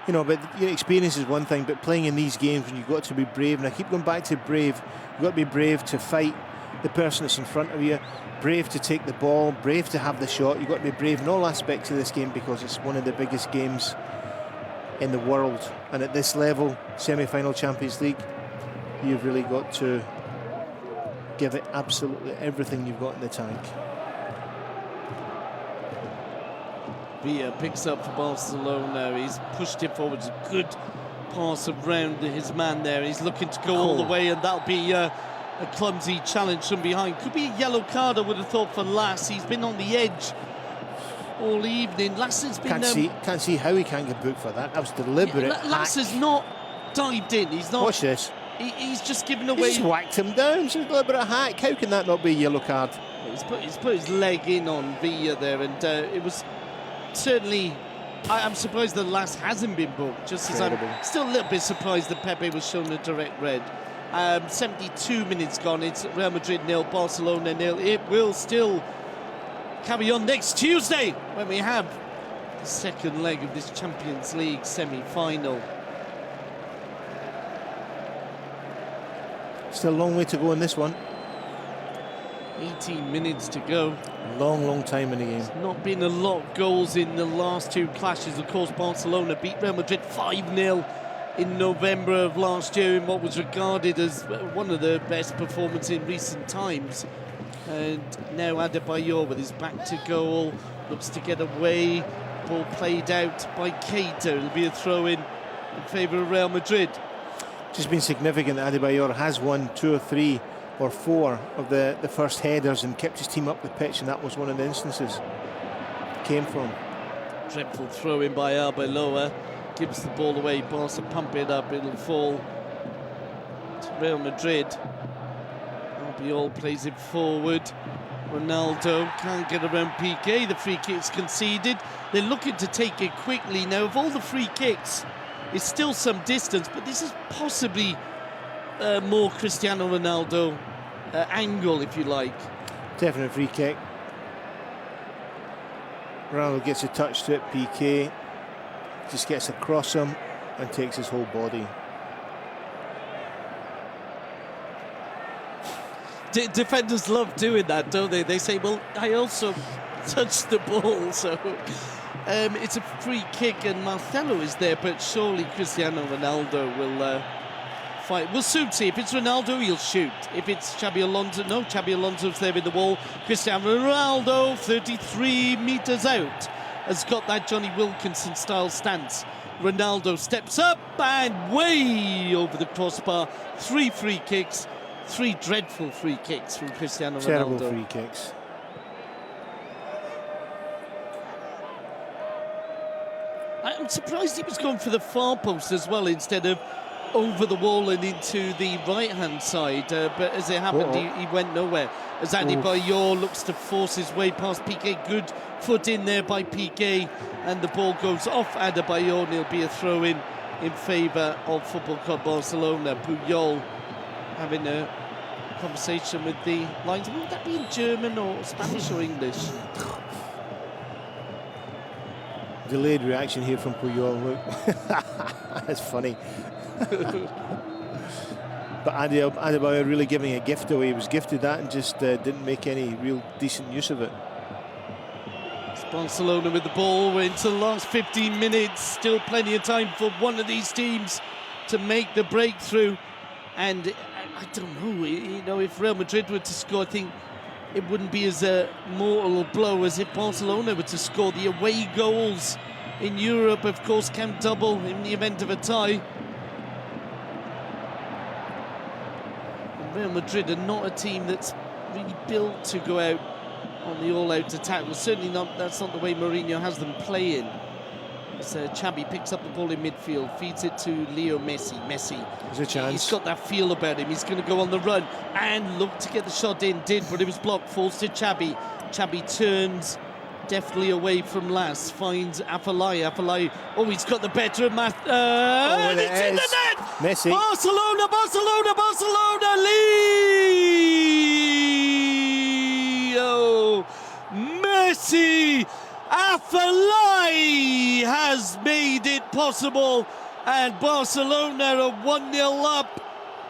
You know, but your experience is one thing, but playing in these games when you've got to be brave, and I keep going back to brave, you've got to be brave to fight the person that's in front of you, brave to take the ball, brave to have the shot. You've got to be brave in all aspects of this game because it's one of the biggest games in the world. And at this level, semi-final Champions League, you've really got to give it absolutely everything you've got in the tank. Villa picks up for Barcelona. He's pushed it forward. It's a good pass around his man there. He's looking to go all the way, and that'll be a clumsy challenge from behind. Could be a yellow card, I would have thought, for Lass. He's been on the edge all evening. Lass has been... Can't see how he can't get booked for that. That was deliberate. Yeah, Lass has not dived in. He's not... Watch this. He's just given away... He's whacked him down. It's a deliberate hack. How can that not be a yellow card? He's put his leg in on Villa there, and it was certainly... I'm surprised that Lass hasn't been booked, just as I'm still a little bit surprised that Pepe was shown a direct red. 72 minutes gone. It's Real Madrid 0, Barcelona 0. It will still carry on next Tuesday when we have the second leg of this Champions League semi-final. Still a long way to go in this one. 18 minutes to go. Long time in the game. There's not been a lot of goals in the last two clashes. Of course, Barcelona beat Real Madrid 5-0 in November of last year in what was regarded as one of the best performances in recent times. And now Adebayor with his back to goal, looks to get away. Ball played out by Keita. It'll be a throw-in in favour of Real Madrid. Just been significant that Adebayor has won 2 or 3 or 4 of the first headers and kept his team up the pitch, and that was one of the instances it came from. Dreadful throw-in by Arbeloa. Gives the ball away. Barca pump it up. It'll fall Real Madrid. Albiol plays it forward. Ronaldo can't get around Piqué. The free kick's conceded. They're looking to take it quickly. Now, of all the free kicks, it's still some distance, but this is possibly more Cristiano Ronaldo angle, if you like. Definite free kick. Ronaldo gets a touch to it. Piqué just gets across him and takes his whole body. Defenders love doing that, don't they? They say, well, I also touched the ball, so it's a free kick and Marcelo is there, but surely Cristiano Ronaldo will fight. We'll soon see. If it's Ronaldo, he'll shoot. If it's Xabi Alonso, no, Xabi Alonso's there in the wall. Cristiano Ronaldo, 33 metres out, has got that Johnny Wilkinson-style stance. Ronaldo steps up and way over the crossbar. 3 free kicks. 3 dreadful free kicks from Cristiano Ronaldo. Terrible free kicks. I'm surprised he was going for the far post as well instead of over the wall and into the right-hand side. But as it happened, he went nowhere. As Adebayor looks to force his way past Piqué. Good foot in there by Piqué. And the ball goes off Adebayor and it'll be a throw-in favour of Football Club Barcelona. Puyol having a conversation with the lines. Would that be in German or Spanish or English? Delayed reaction here from Puyol. Look, that's funny. But Adebayor really giving a gift away. He was gifted that and just didn't make any real decent use of it. It's Barcelona with the ball. We're into the last 15 minutes. Still plenty of time for one of these teams to make the breakthrough. And I don't know, you know, if Real Madrid were to score, I think it wouldn't be as a mortal blow as if Barcelona were to score. The away goals in Europe, of course, count double in the event of a tie. And Real Madrid are not a team that's really built to go out on the all-out attack. Well, certainly not. That's not the way Mourinho has them playing. As Xabi picks up the ball in midfield, feeds it to Leo Messi. There's a chance. He's got that feel about him. He's going to go on the run and look to get the shot in. Did, but it was blocked. Falls to Xabi. Xabi turns deftly away from Las. Finds Afellay. Oh, he's got the better of and it's in the net! Messi. Barcelona! Leo Messi! Afellay has made it possible, and Barcelona are 1-0 up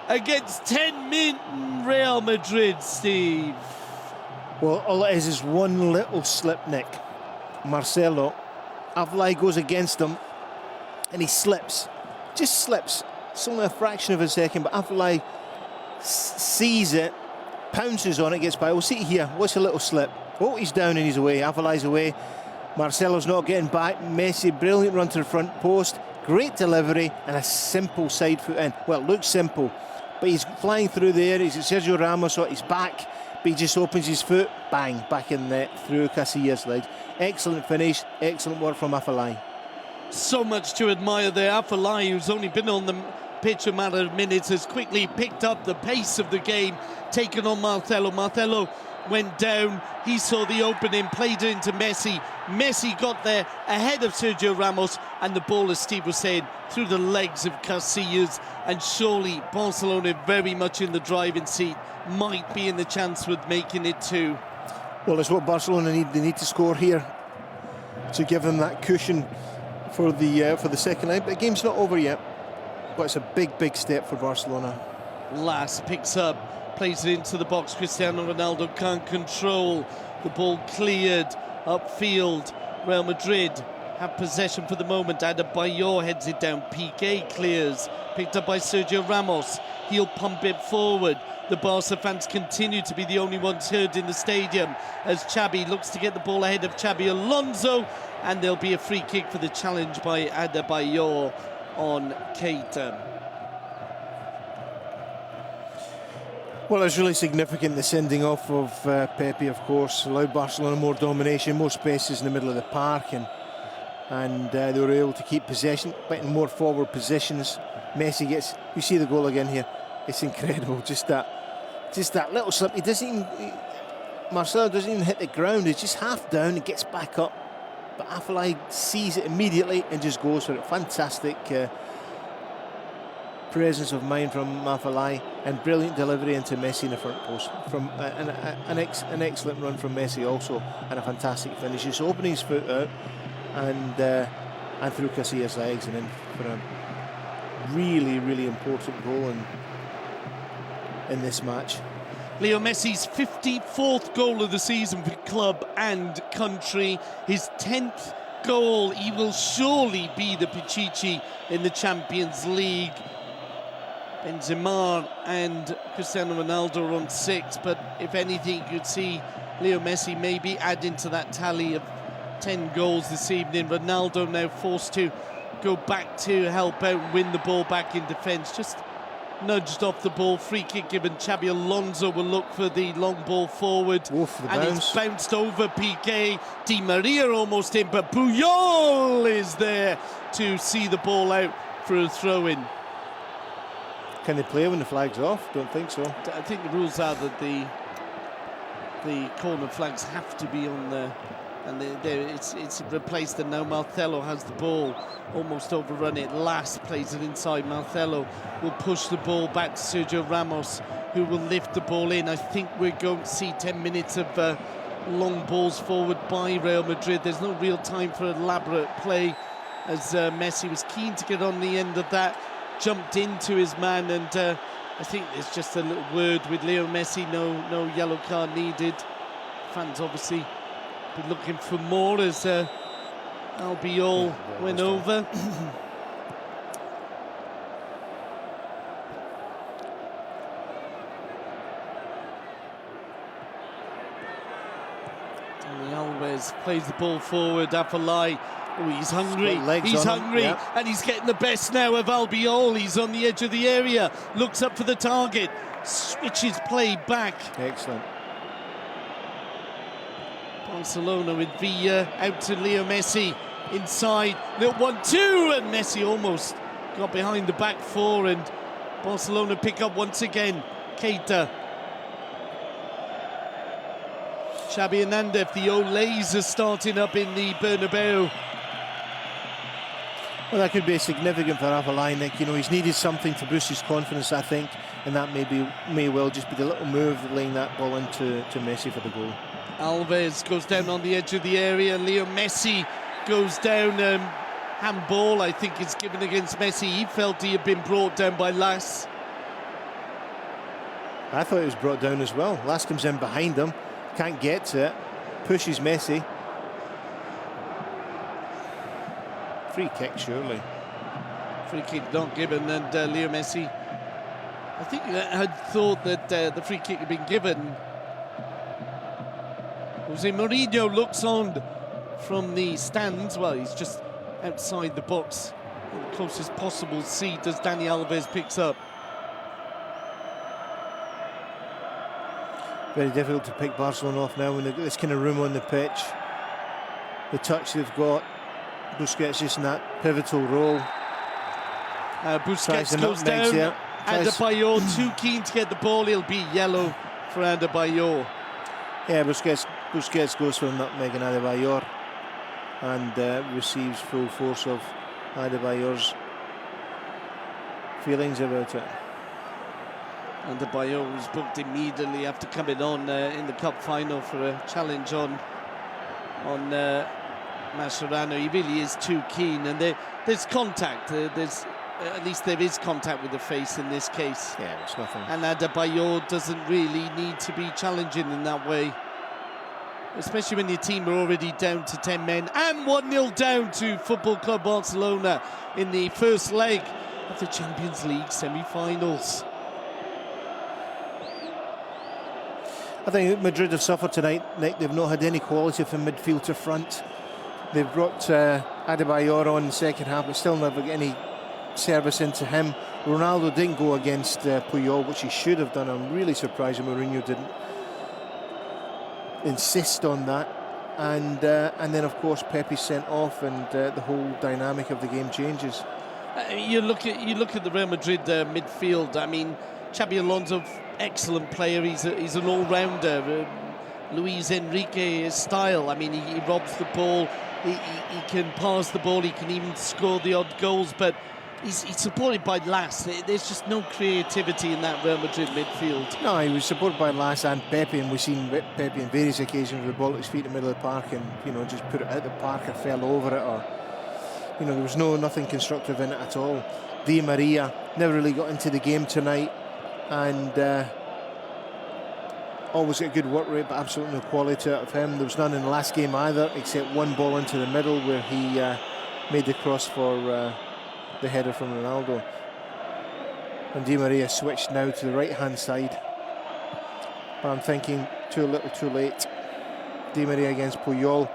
against 10 men Real Madrid, Steve. Well, all it is one little slip, Nick. Marcelo, Afellay goes against him, and he slips. Just slips. It's only a fraction of a second, but Afellay sees it, pounces on it, gets by. We'll see here. What's a little slip? Oh, he's down and he's away. Afellay's away. Marcelo's not getting back. Messi, brilliant run to the front post. Great delivery and a simple side foot in. Well, it looks simple, but he's flying through the air. He's at Sergio Ramos at his back, but he just opens his foot, bang, back in the net through Casillas' legs. Excellent finish, excellent work from Afellay. So much to admire there. Afellay, who's only been on the pitch a matter of minutes, has quickly picked up the pace of the game, taken on Marcelo. Marcelo went down, he saw the opening, played it into Messi. Messi got there ahead of Sergio Ramos, and the ball, as Steve was saying, through the legs of Casillas. And surely Barcelona, very much in the driving seat, might be in the chance with making it 2. Well, it's what Barcelona need. They need to score here to give them that cushion for the second leg. But the game's not over yet, but it's a big step for Barcelona. Las picks up, plays it into the box. Cristiano Ronaldo can't control the ball, cleared upfield. Real Madrid have possession for the moment. Adebayor heads it down. Piqué clears, picked up by Sergio Ramos. He'll pump it forward. The Barca fans continue to be the only ones heard in the stadium as Xabi looks to get the ball ahead of Xabi Alonso, and there'll be a free kick for the challenge by Adebayor on Keita. Well, it's really significant, the sending off of Pepe, of course, allowed Barcelona more domination, more spaces in the middle of the park, and they were able to keep possession, but in more forward positions. Messi gets, you see the goal again here, It's incredible. Just that little slip. Marcelo doesn't even hit the ground. He's just half down. He gets back up, but Afellay sees it immediately and just goes for it. Fantastic presence of mind from Afellay, and brilliant delivery into Messi in the front post. From an excellent run from Messi also, and a fantastic finish. Just opening his foot out and through Casillas' legs, and in for a really, really important goal in this match. Leo Messi's 54th goal of the season for club and country. His 10th goal. He will surely be the Pichichi in the Champions League. Benzema and Cristiano Ronaldo are on 6, but if anything, you'd see Leo Messi maybe adding to that tally of 10 goals this evening. Ronaldo now forced to go back to help out and win the ball back in defence. Just nudged off the ball. Free kick given. Xabi Alonso will look for the long ball forward. And it's bounced over Piqué. Di Maria almost in, but Puyol is there to see the ball out for a throw-in. Can they play when the flag's off? Don't think so. I think the rules are that the corner flags have to be on there, and it's replaced, and now Marcelo has the ball, almost overrun it. Last plays it inside. Marcelo will push the ball back to Sergio Ramos, who will lift the ball in. I think we're going to see 10 minutes of long balls forward by Real Madrid. There's no real time for elaborate play, as Messi was keen to get on the end of that, jumped into his man, and I think there's just a little word with Leo Messi. No yellow card needed. Fans obviously be looking for more as Albiol went over. Dani Alves plays the ball forward. Afellay. Oh, he's hungry. He's hungry, and he's getting the best now of Albiol. He's on the edge of the area, looks up for the target, switches play back. Excellent. Barcelona with Villa out to Leo Messi inside. Little 1-2, and Messi almost got behind the back four, and Barcelona pick up once again. Keita. Xabi Hernandez, the Olays are starting up in the Bernabeu. Well, that could be significant for Afellay, Nick. You know, he's needed something to boost his confidence, I think, and that may well just be the little move laying that ball into Messi for the goal. Alves goes down on the edge of the area. Leo Messi goes down. Handball, I think, is given against Messi. He felt he had been brought down by Las. I thought he was brought down as well. Las comes in behind him, can't get to it, pushes Messi. Free kick, surely. Free kick not given, and Leo Messi, I think, had thought that the free kick had been given. Jose Mourinho looks on from the stands. Well, he's just outside the box, in the closest possible seat as Dani Alves picks up. Very difficult to pick Barcelona off now when they've got this kind of room on the pitch. The touch they've got. Busquets just in that pivotal role. Busquets goes down. Adebayor too keen to get the ball. He'll be yellow for Adebayor. Yeah, Busquets goes for a nutmeg and Adebayor, and receives full force of Adebayor's feelings about it. Adebayor was booked immediately after coming on in the cup final for a challenge on Mascherano. He really is too keen, and there's contact. At least there is contact with the face in this case. Yeah, it's nothing. And Adebayor doesn't really need to be challenging in that way, especially when your team are already down to 10 men and 1-0 down to Football Club Barcelona in the first leg of the Champions League semi-finals. I think Madrid have suffered tonight, Nick. They've not had any quality from midfield to front. They've brought Adebayor on in the second half, but still never get any service into him. Ronaldo didn't go against Puyol, which he should have done. I'm really surprised Mourinho didn't insist on that. And then, of course, Pepe sent off, and the whole dynamic of the game changes. You look at the Real Madrid midfield. I mean, Xabi Alonso, excellent player. He's an all-rounder. Luis Enrique, his style. I mean, he robs the ball. He can pass the ball. He can even score the odd goals. But he's supported by Las. There's just no creativity in that Real Madrid midfield. No, he was supported by Las and Pepe, and we've seen Pepe on various occasions with the ball at his feet in the middle of the park, and just put it out the park or fell over it, or there was nothing constructive in it at all. Di Maria never really got into the game tonight, and always got a good work rate, but absolutely no quality out of him. There was none in the last game either, except one ball into the middle where he made the cross for the header from Ronaldo. And Di Maria switched now to the right-hand side. But I'm thinking too little, too late. Di Maria against Puyol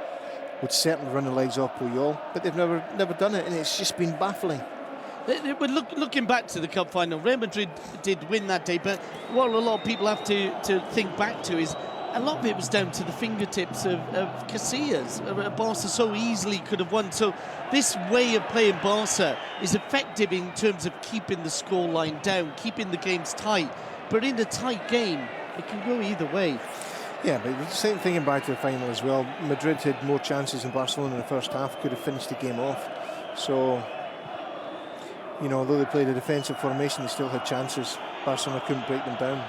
would certainly run the legs off Puyol, but they've never done it, and it's just been baffling. Looking back to the cup final, Real Madrid did win that day, but what a lot of people have to think back to is a lot of it was down to the fingertips of Casillas. Barca so easily could have won. So this way of playing Barca is effective in terms of keeping the scoreline down, keeping the games tight. But in a tight game, it can go either way. Yeah, but the same thing about the final as well. Madrid had more chances than Barcelona in the first half, could have finished the game off. So, although they played a defensive formation, they still had chances. Barcelona couldn't break them down.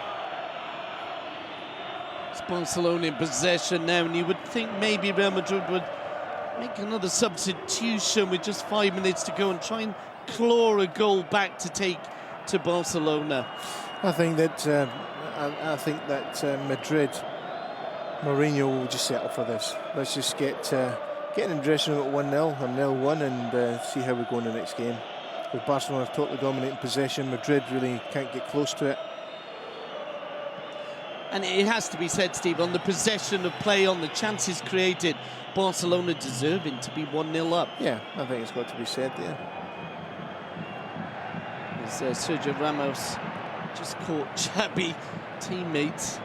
It's Barcelona in possession now, and you would think maybe Real Madrid would make another substitution with just 5 minutes to go and try and claw a goal back to take to Barcelona. I think that Madrid, Mourinho will just settle for this. Let's just get in the dressing room at 1-0 or 0-1 and see how we go in the next game. With Barcelona totally dominating possession, Madrid really can't get close to it. And it has to be said, Steve, on the possession of play, on the chances created, Barcelona deserving to be 1-0 up. Yeah, I think it's got to be said, yeah. As Sergio Ramos just caught Xabi teammates.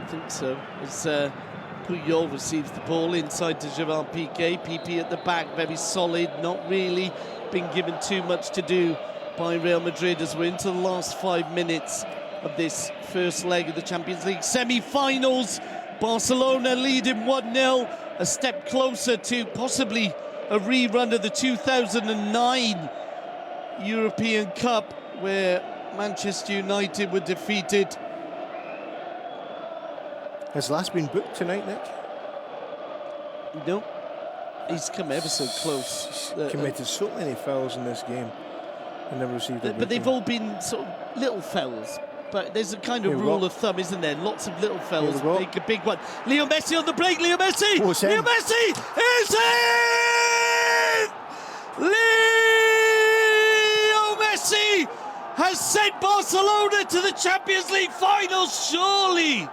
I think so. As Puyol receives the ball inside to Gerard Piqué. Pepe at the back, very solid, not really been given too much to do by Real Madrid as we're into the last 5 minutes of this first leg of the Champions League semi-finals. Barcelona leading 1-0, a step closer to possibly a rerun of the 2009 European Cup where Manchester United were defeated. Has Las been booked tonight, Nick? No, he's come ever so close. He's committed so many fouls in this game and never received a but they've all been sort of little fouls. But there's a kind of rule of thumb, isn't there? Lots of little fouls make a big one. Leo Messi on the break. Leo Messi! Leo Messi is in! Leo Messi has sent Barcelona to the Champions League finals, surely.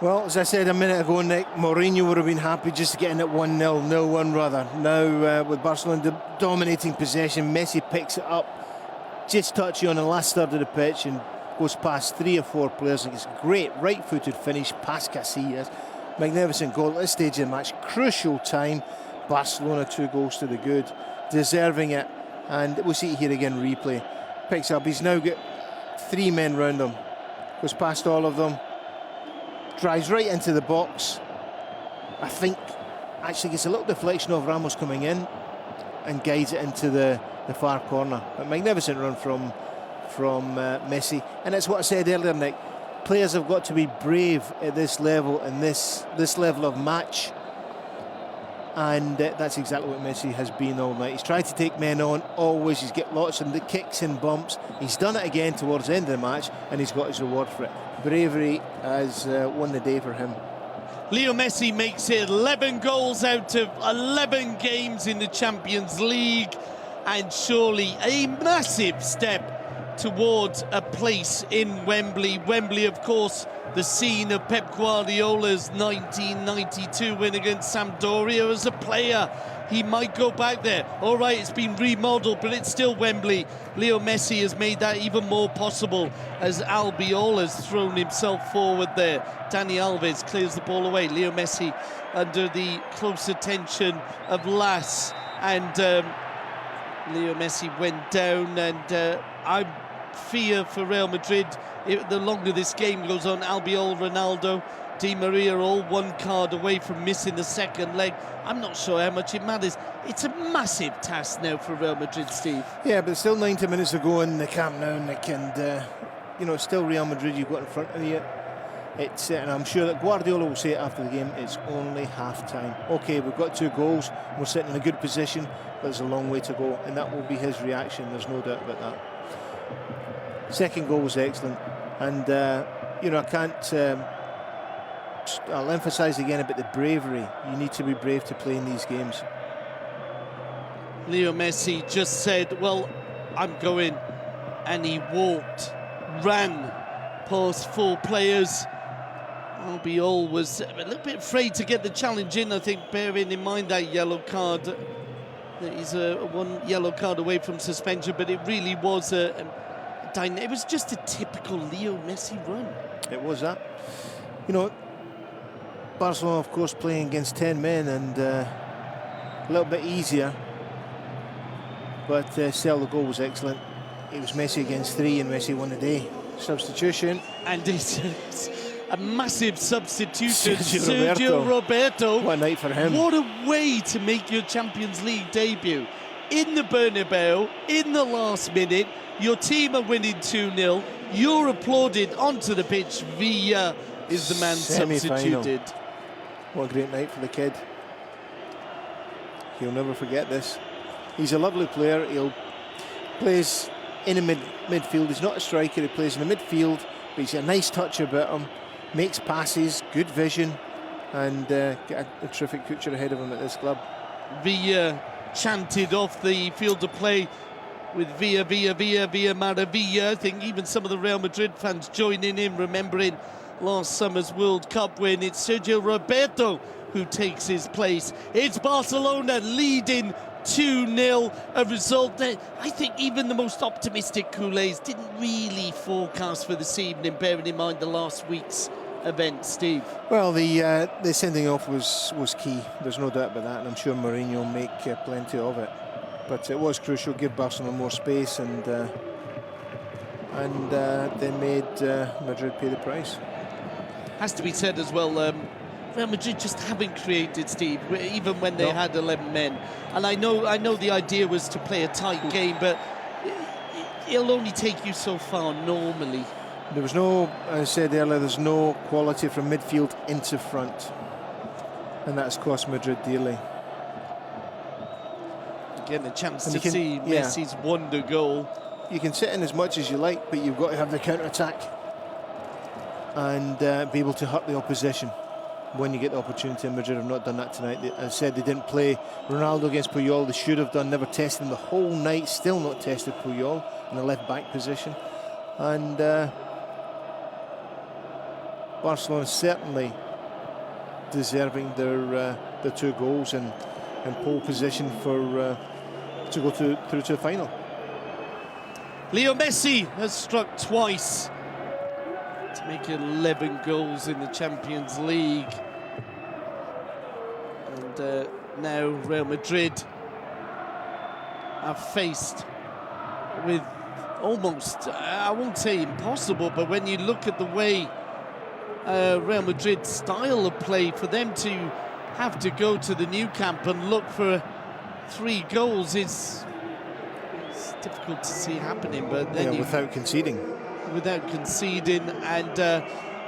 Well, as I said a minute ago, Nick, Mourinho would have been happy just getting it 1-0, 0-1 rather. Now, with Barcelona dominating possession, Messi picks it up, just touchy on the last third of the pitch and goes past 3 or 4 players. It's a great right-footed finish past Casillas. Magnificent goal at this stage of the match. Crucial time. Barcelona 2 goals to the good. Deserving it. And we'll see it here again, replay. Picks up. He's now got 3 men round him. Goes past all of them. Drives right into the box. I think actually gets a little deflection of Ramos coming in and guides it into the far corner. A magnificent run from Messi. And it's what I said earlier, Nick. Players have got to be brave at this level and this level of match. And that's exactly what Messi has been all night. He's tried to take men on always. He's got lots of the kicks and bumps. He's done it again towards the end of the match, and he's got his reward for it. Bravery has won the day for him. Leo Messi makes it 11 goals out of 11 games in the Champions League, and surely a massive step towards a place in Wembley. Wembley, of course, the scene of Pep Guardiola's 1992 win against Sampdoria. As a player, he might go back there. All right, it's been remodeled, but it's still Wembley. Leo Messi has made that even more possible as Albiol has thrown himself forward there. Dani Alves clears the ball away. Leo Messi under the close attention of Las, and Leo Messi went down, and I fear for Real Madrid, the longer this game goes on, Albiol, Ronaldo, Di Maria all one card away from missing the second leg. I'm not sure how much it matters. It's a massive task now for Real Madrid, Steve. Yeah, but still 90 minutes to go in the Camp Nou, Nick, and you know, it's still Real Madrid you've got in front of you. It's and I'm sure that Guardiola will say it after the game, it's only half-time. Okay, we've got 2 goals, we're sitting in a good position, but there's a long way to go, and that will be his reaction, there's no doubt about that. Second goal was excellent, and you know, I can't I'll emphasise again about the bravery. You need to be brave to play in these games. Leo Messi just said, well, I'm going, and he walked, ran past 4 players. Albiol was a little bit afraid to get the challenge in, I think, bearing in mind that yellow card. That he's 1 yellow card away from suspension, but it really was it was just a typical Leo Messi run. It was that. You know, Barcelona, of course, playing against 10 men, and a little bit easier, but still the goal was excellent. It was Messi against 3, and Messi won the day. Substitution. And it's a massive substitution. Sergio Roberto. What a night for him. What a way to make your Champions League debut. In the Bernabeu, in the last minute, your team are winning 2-0. You're applauded onto the pitch. Villa is the man substituted. What a great night for the kid. He'll never forget this. He's a lovely player. He plays in the midfield. He's not a striker. He plays in the midfield, but he's got a nice touch about him. Makes passes, good vision, and got a terrific future ahead of him at this club. Villa chanted off the field of play with Villa, Villa, Villa, Villa Maravilla. I think even some of the Real Madrid fans joining in, remembering last summer's World Cup win. It's Sergio Roberto who takes his place. It's Barcelona leading 2-0, a result that I think even the most optimistic Culés didn't really forecast for this evening, bearing in mind the last week's event, Steve. Well, the sending off was key, there's no doubt about that, and I'm sure Mourinho will make plenty of it. But it was crucial, give Barcelona more space, and they made Madrid pay the price. Has to be said as well, Real Madrid just haven't created, Steve, even when they had 11 men. And I know the idea was to play a tight game, but it'll only take you so far normally. There was no, as I said earlier, there's no quality from midfield into front, and that's cost Madrid dearly. Getting a chance to see Messi's wonder goal. You can sit in as much as you like, but you've got to have the counter-attack and be able to hurt the opposition when you get the opportunity. And Madrid have not done that tonight. As I said, they didn't play Ronaldo against Puyol. They should have done, never tested him the whole night, still not tested Puyol in the left-back position. And Barcelona certainly deserving their 2 goals and in pole position for to go through to the final. Leo Messi has struck twice to make 11 goals in the Champions League. And now Real Madrid are faced with almost, I won't say impossible, but when you look at the way Real Madrid's style of play, for them to have to go to the new camp and look for 3 goals is difficult to see happening. But then without conceding, and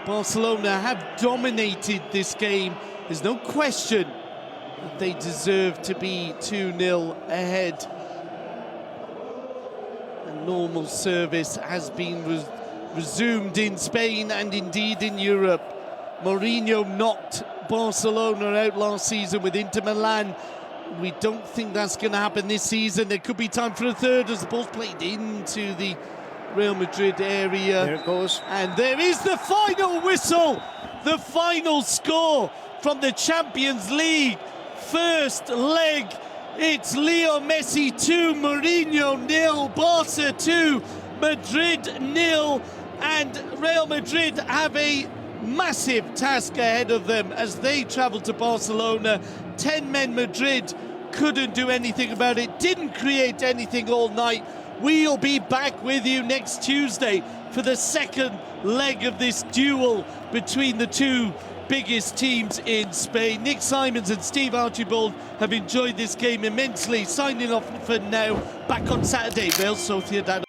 Barcelona have dominated this game. There's no question that they deserve to be 2-0 ahead. A normal service has been resumed in Spain and indeed in Europe. Mourinho knocked Barcelona out last season with Inter Milan. We don't think that's going to happen this season. There could be time for a third as the ball's played into the Real Madrid area. There it goes. And there is the final whistle, the final score from the Champions League first leg. It's Leo Messi 2, Mourinho 0, Barca 2, Madrid 0, and Real Madrid have a massive task ahead of them as they travel to Barcelona. 10-men Madrid couldn't do anything about it, didn't create anything all night. We'll be back with you next Tuesday for the second leg of this duel between the two biggest teams in Spain. Nick Simons and Steve Archibald have enjoyed this game immensely. Signing off for now. Back on Saturday. Real Sociedad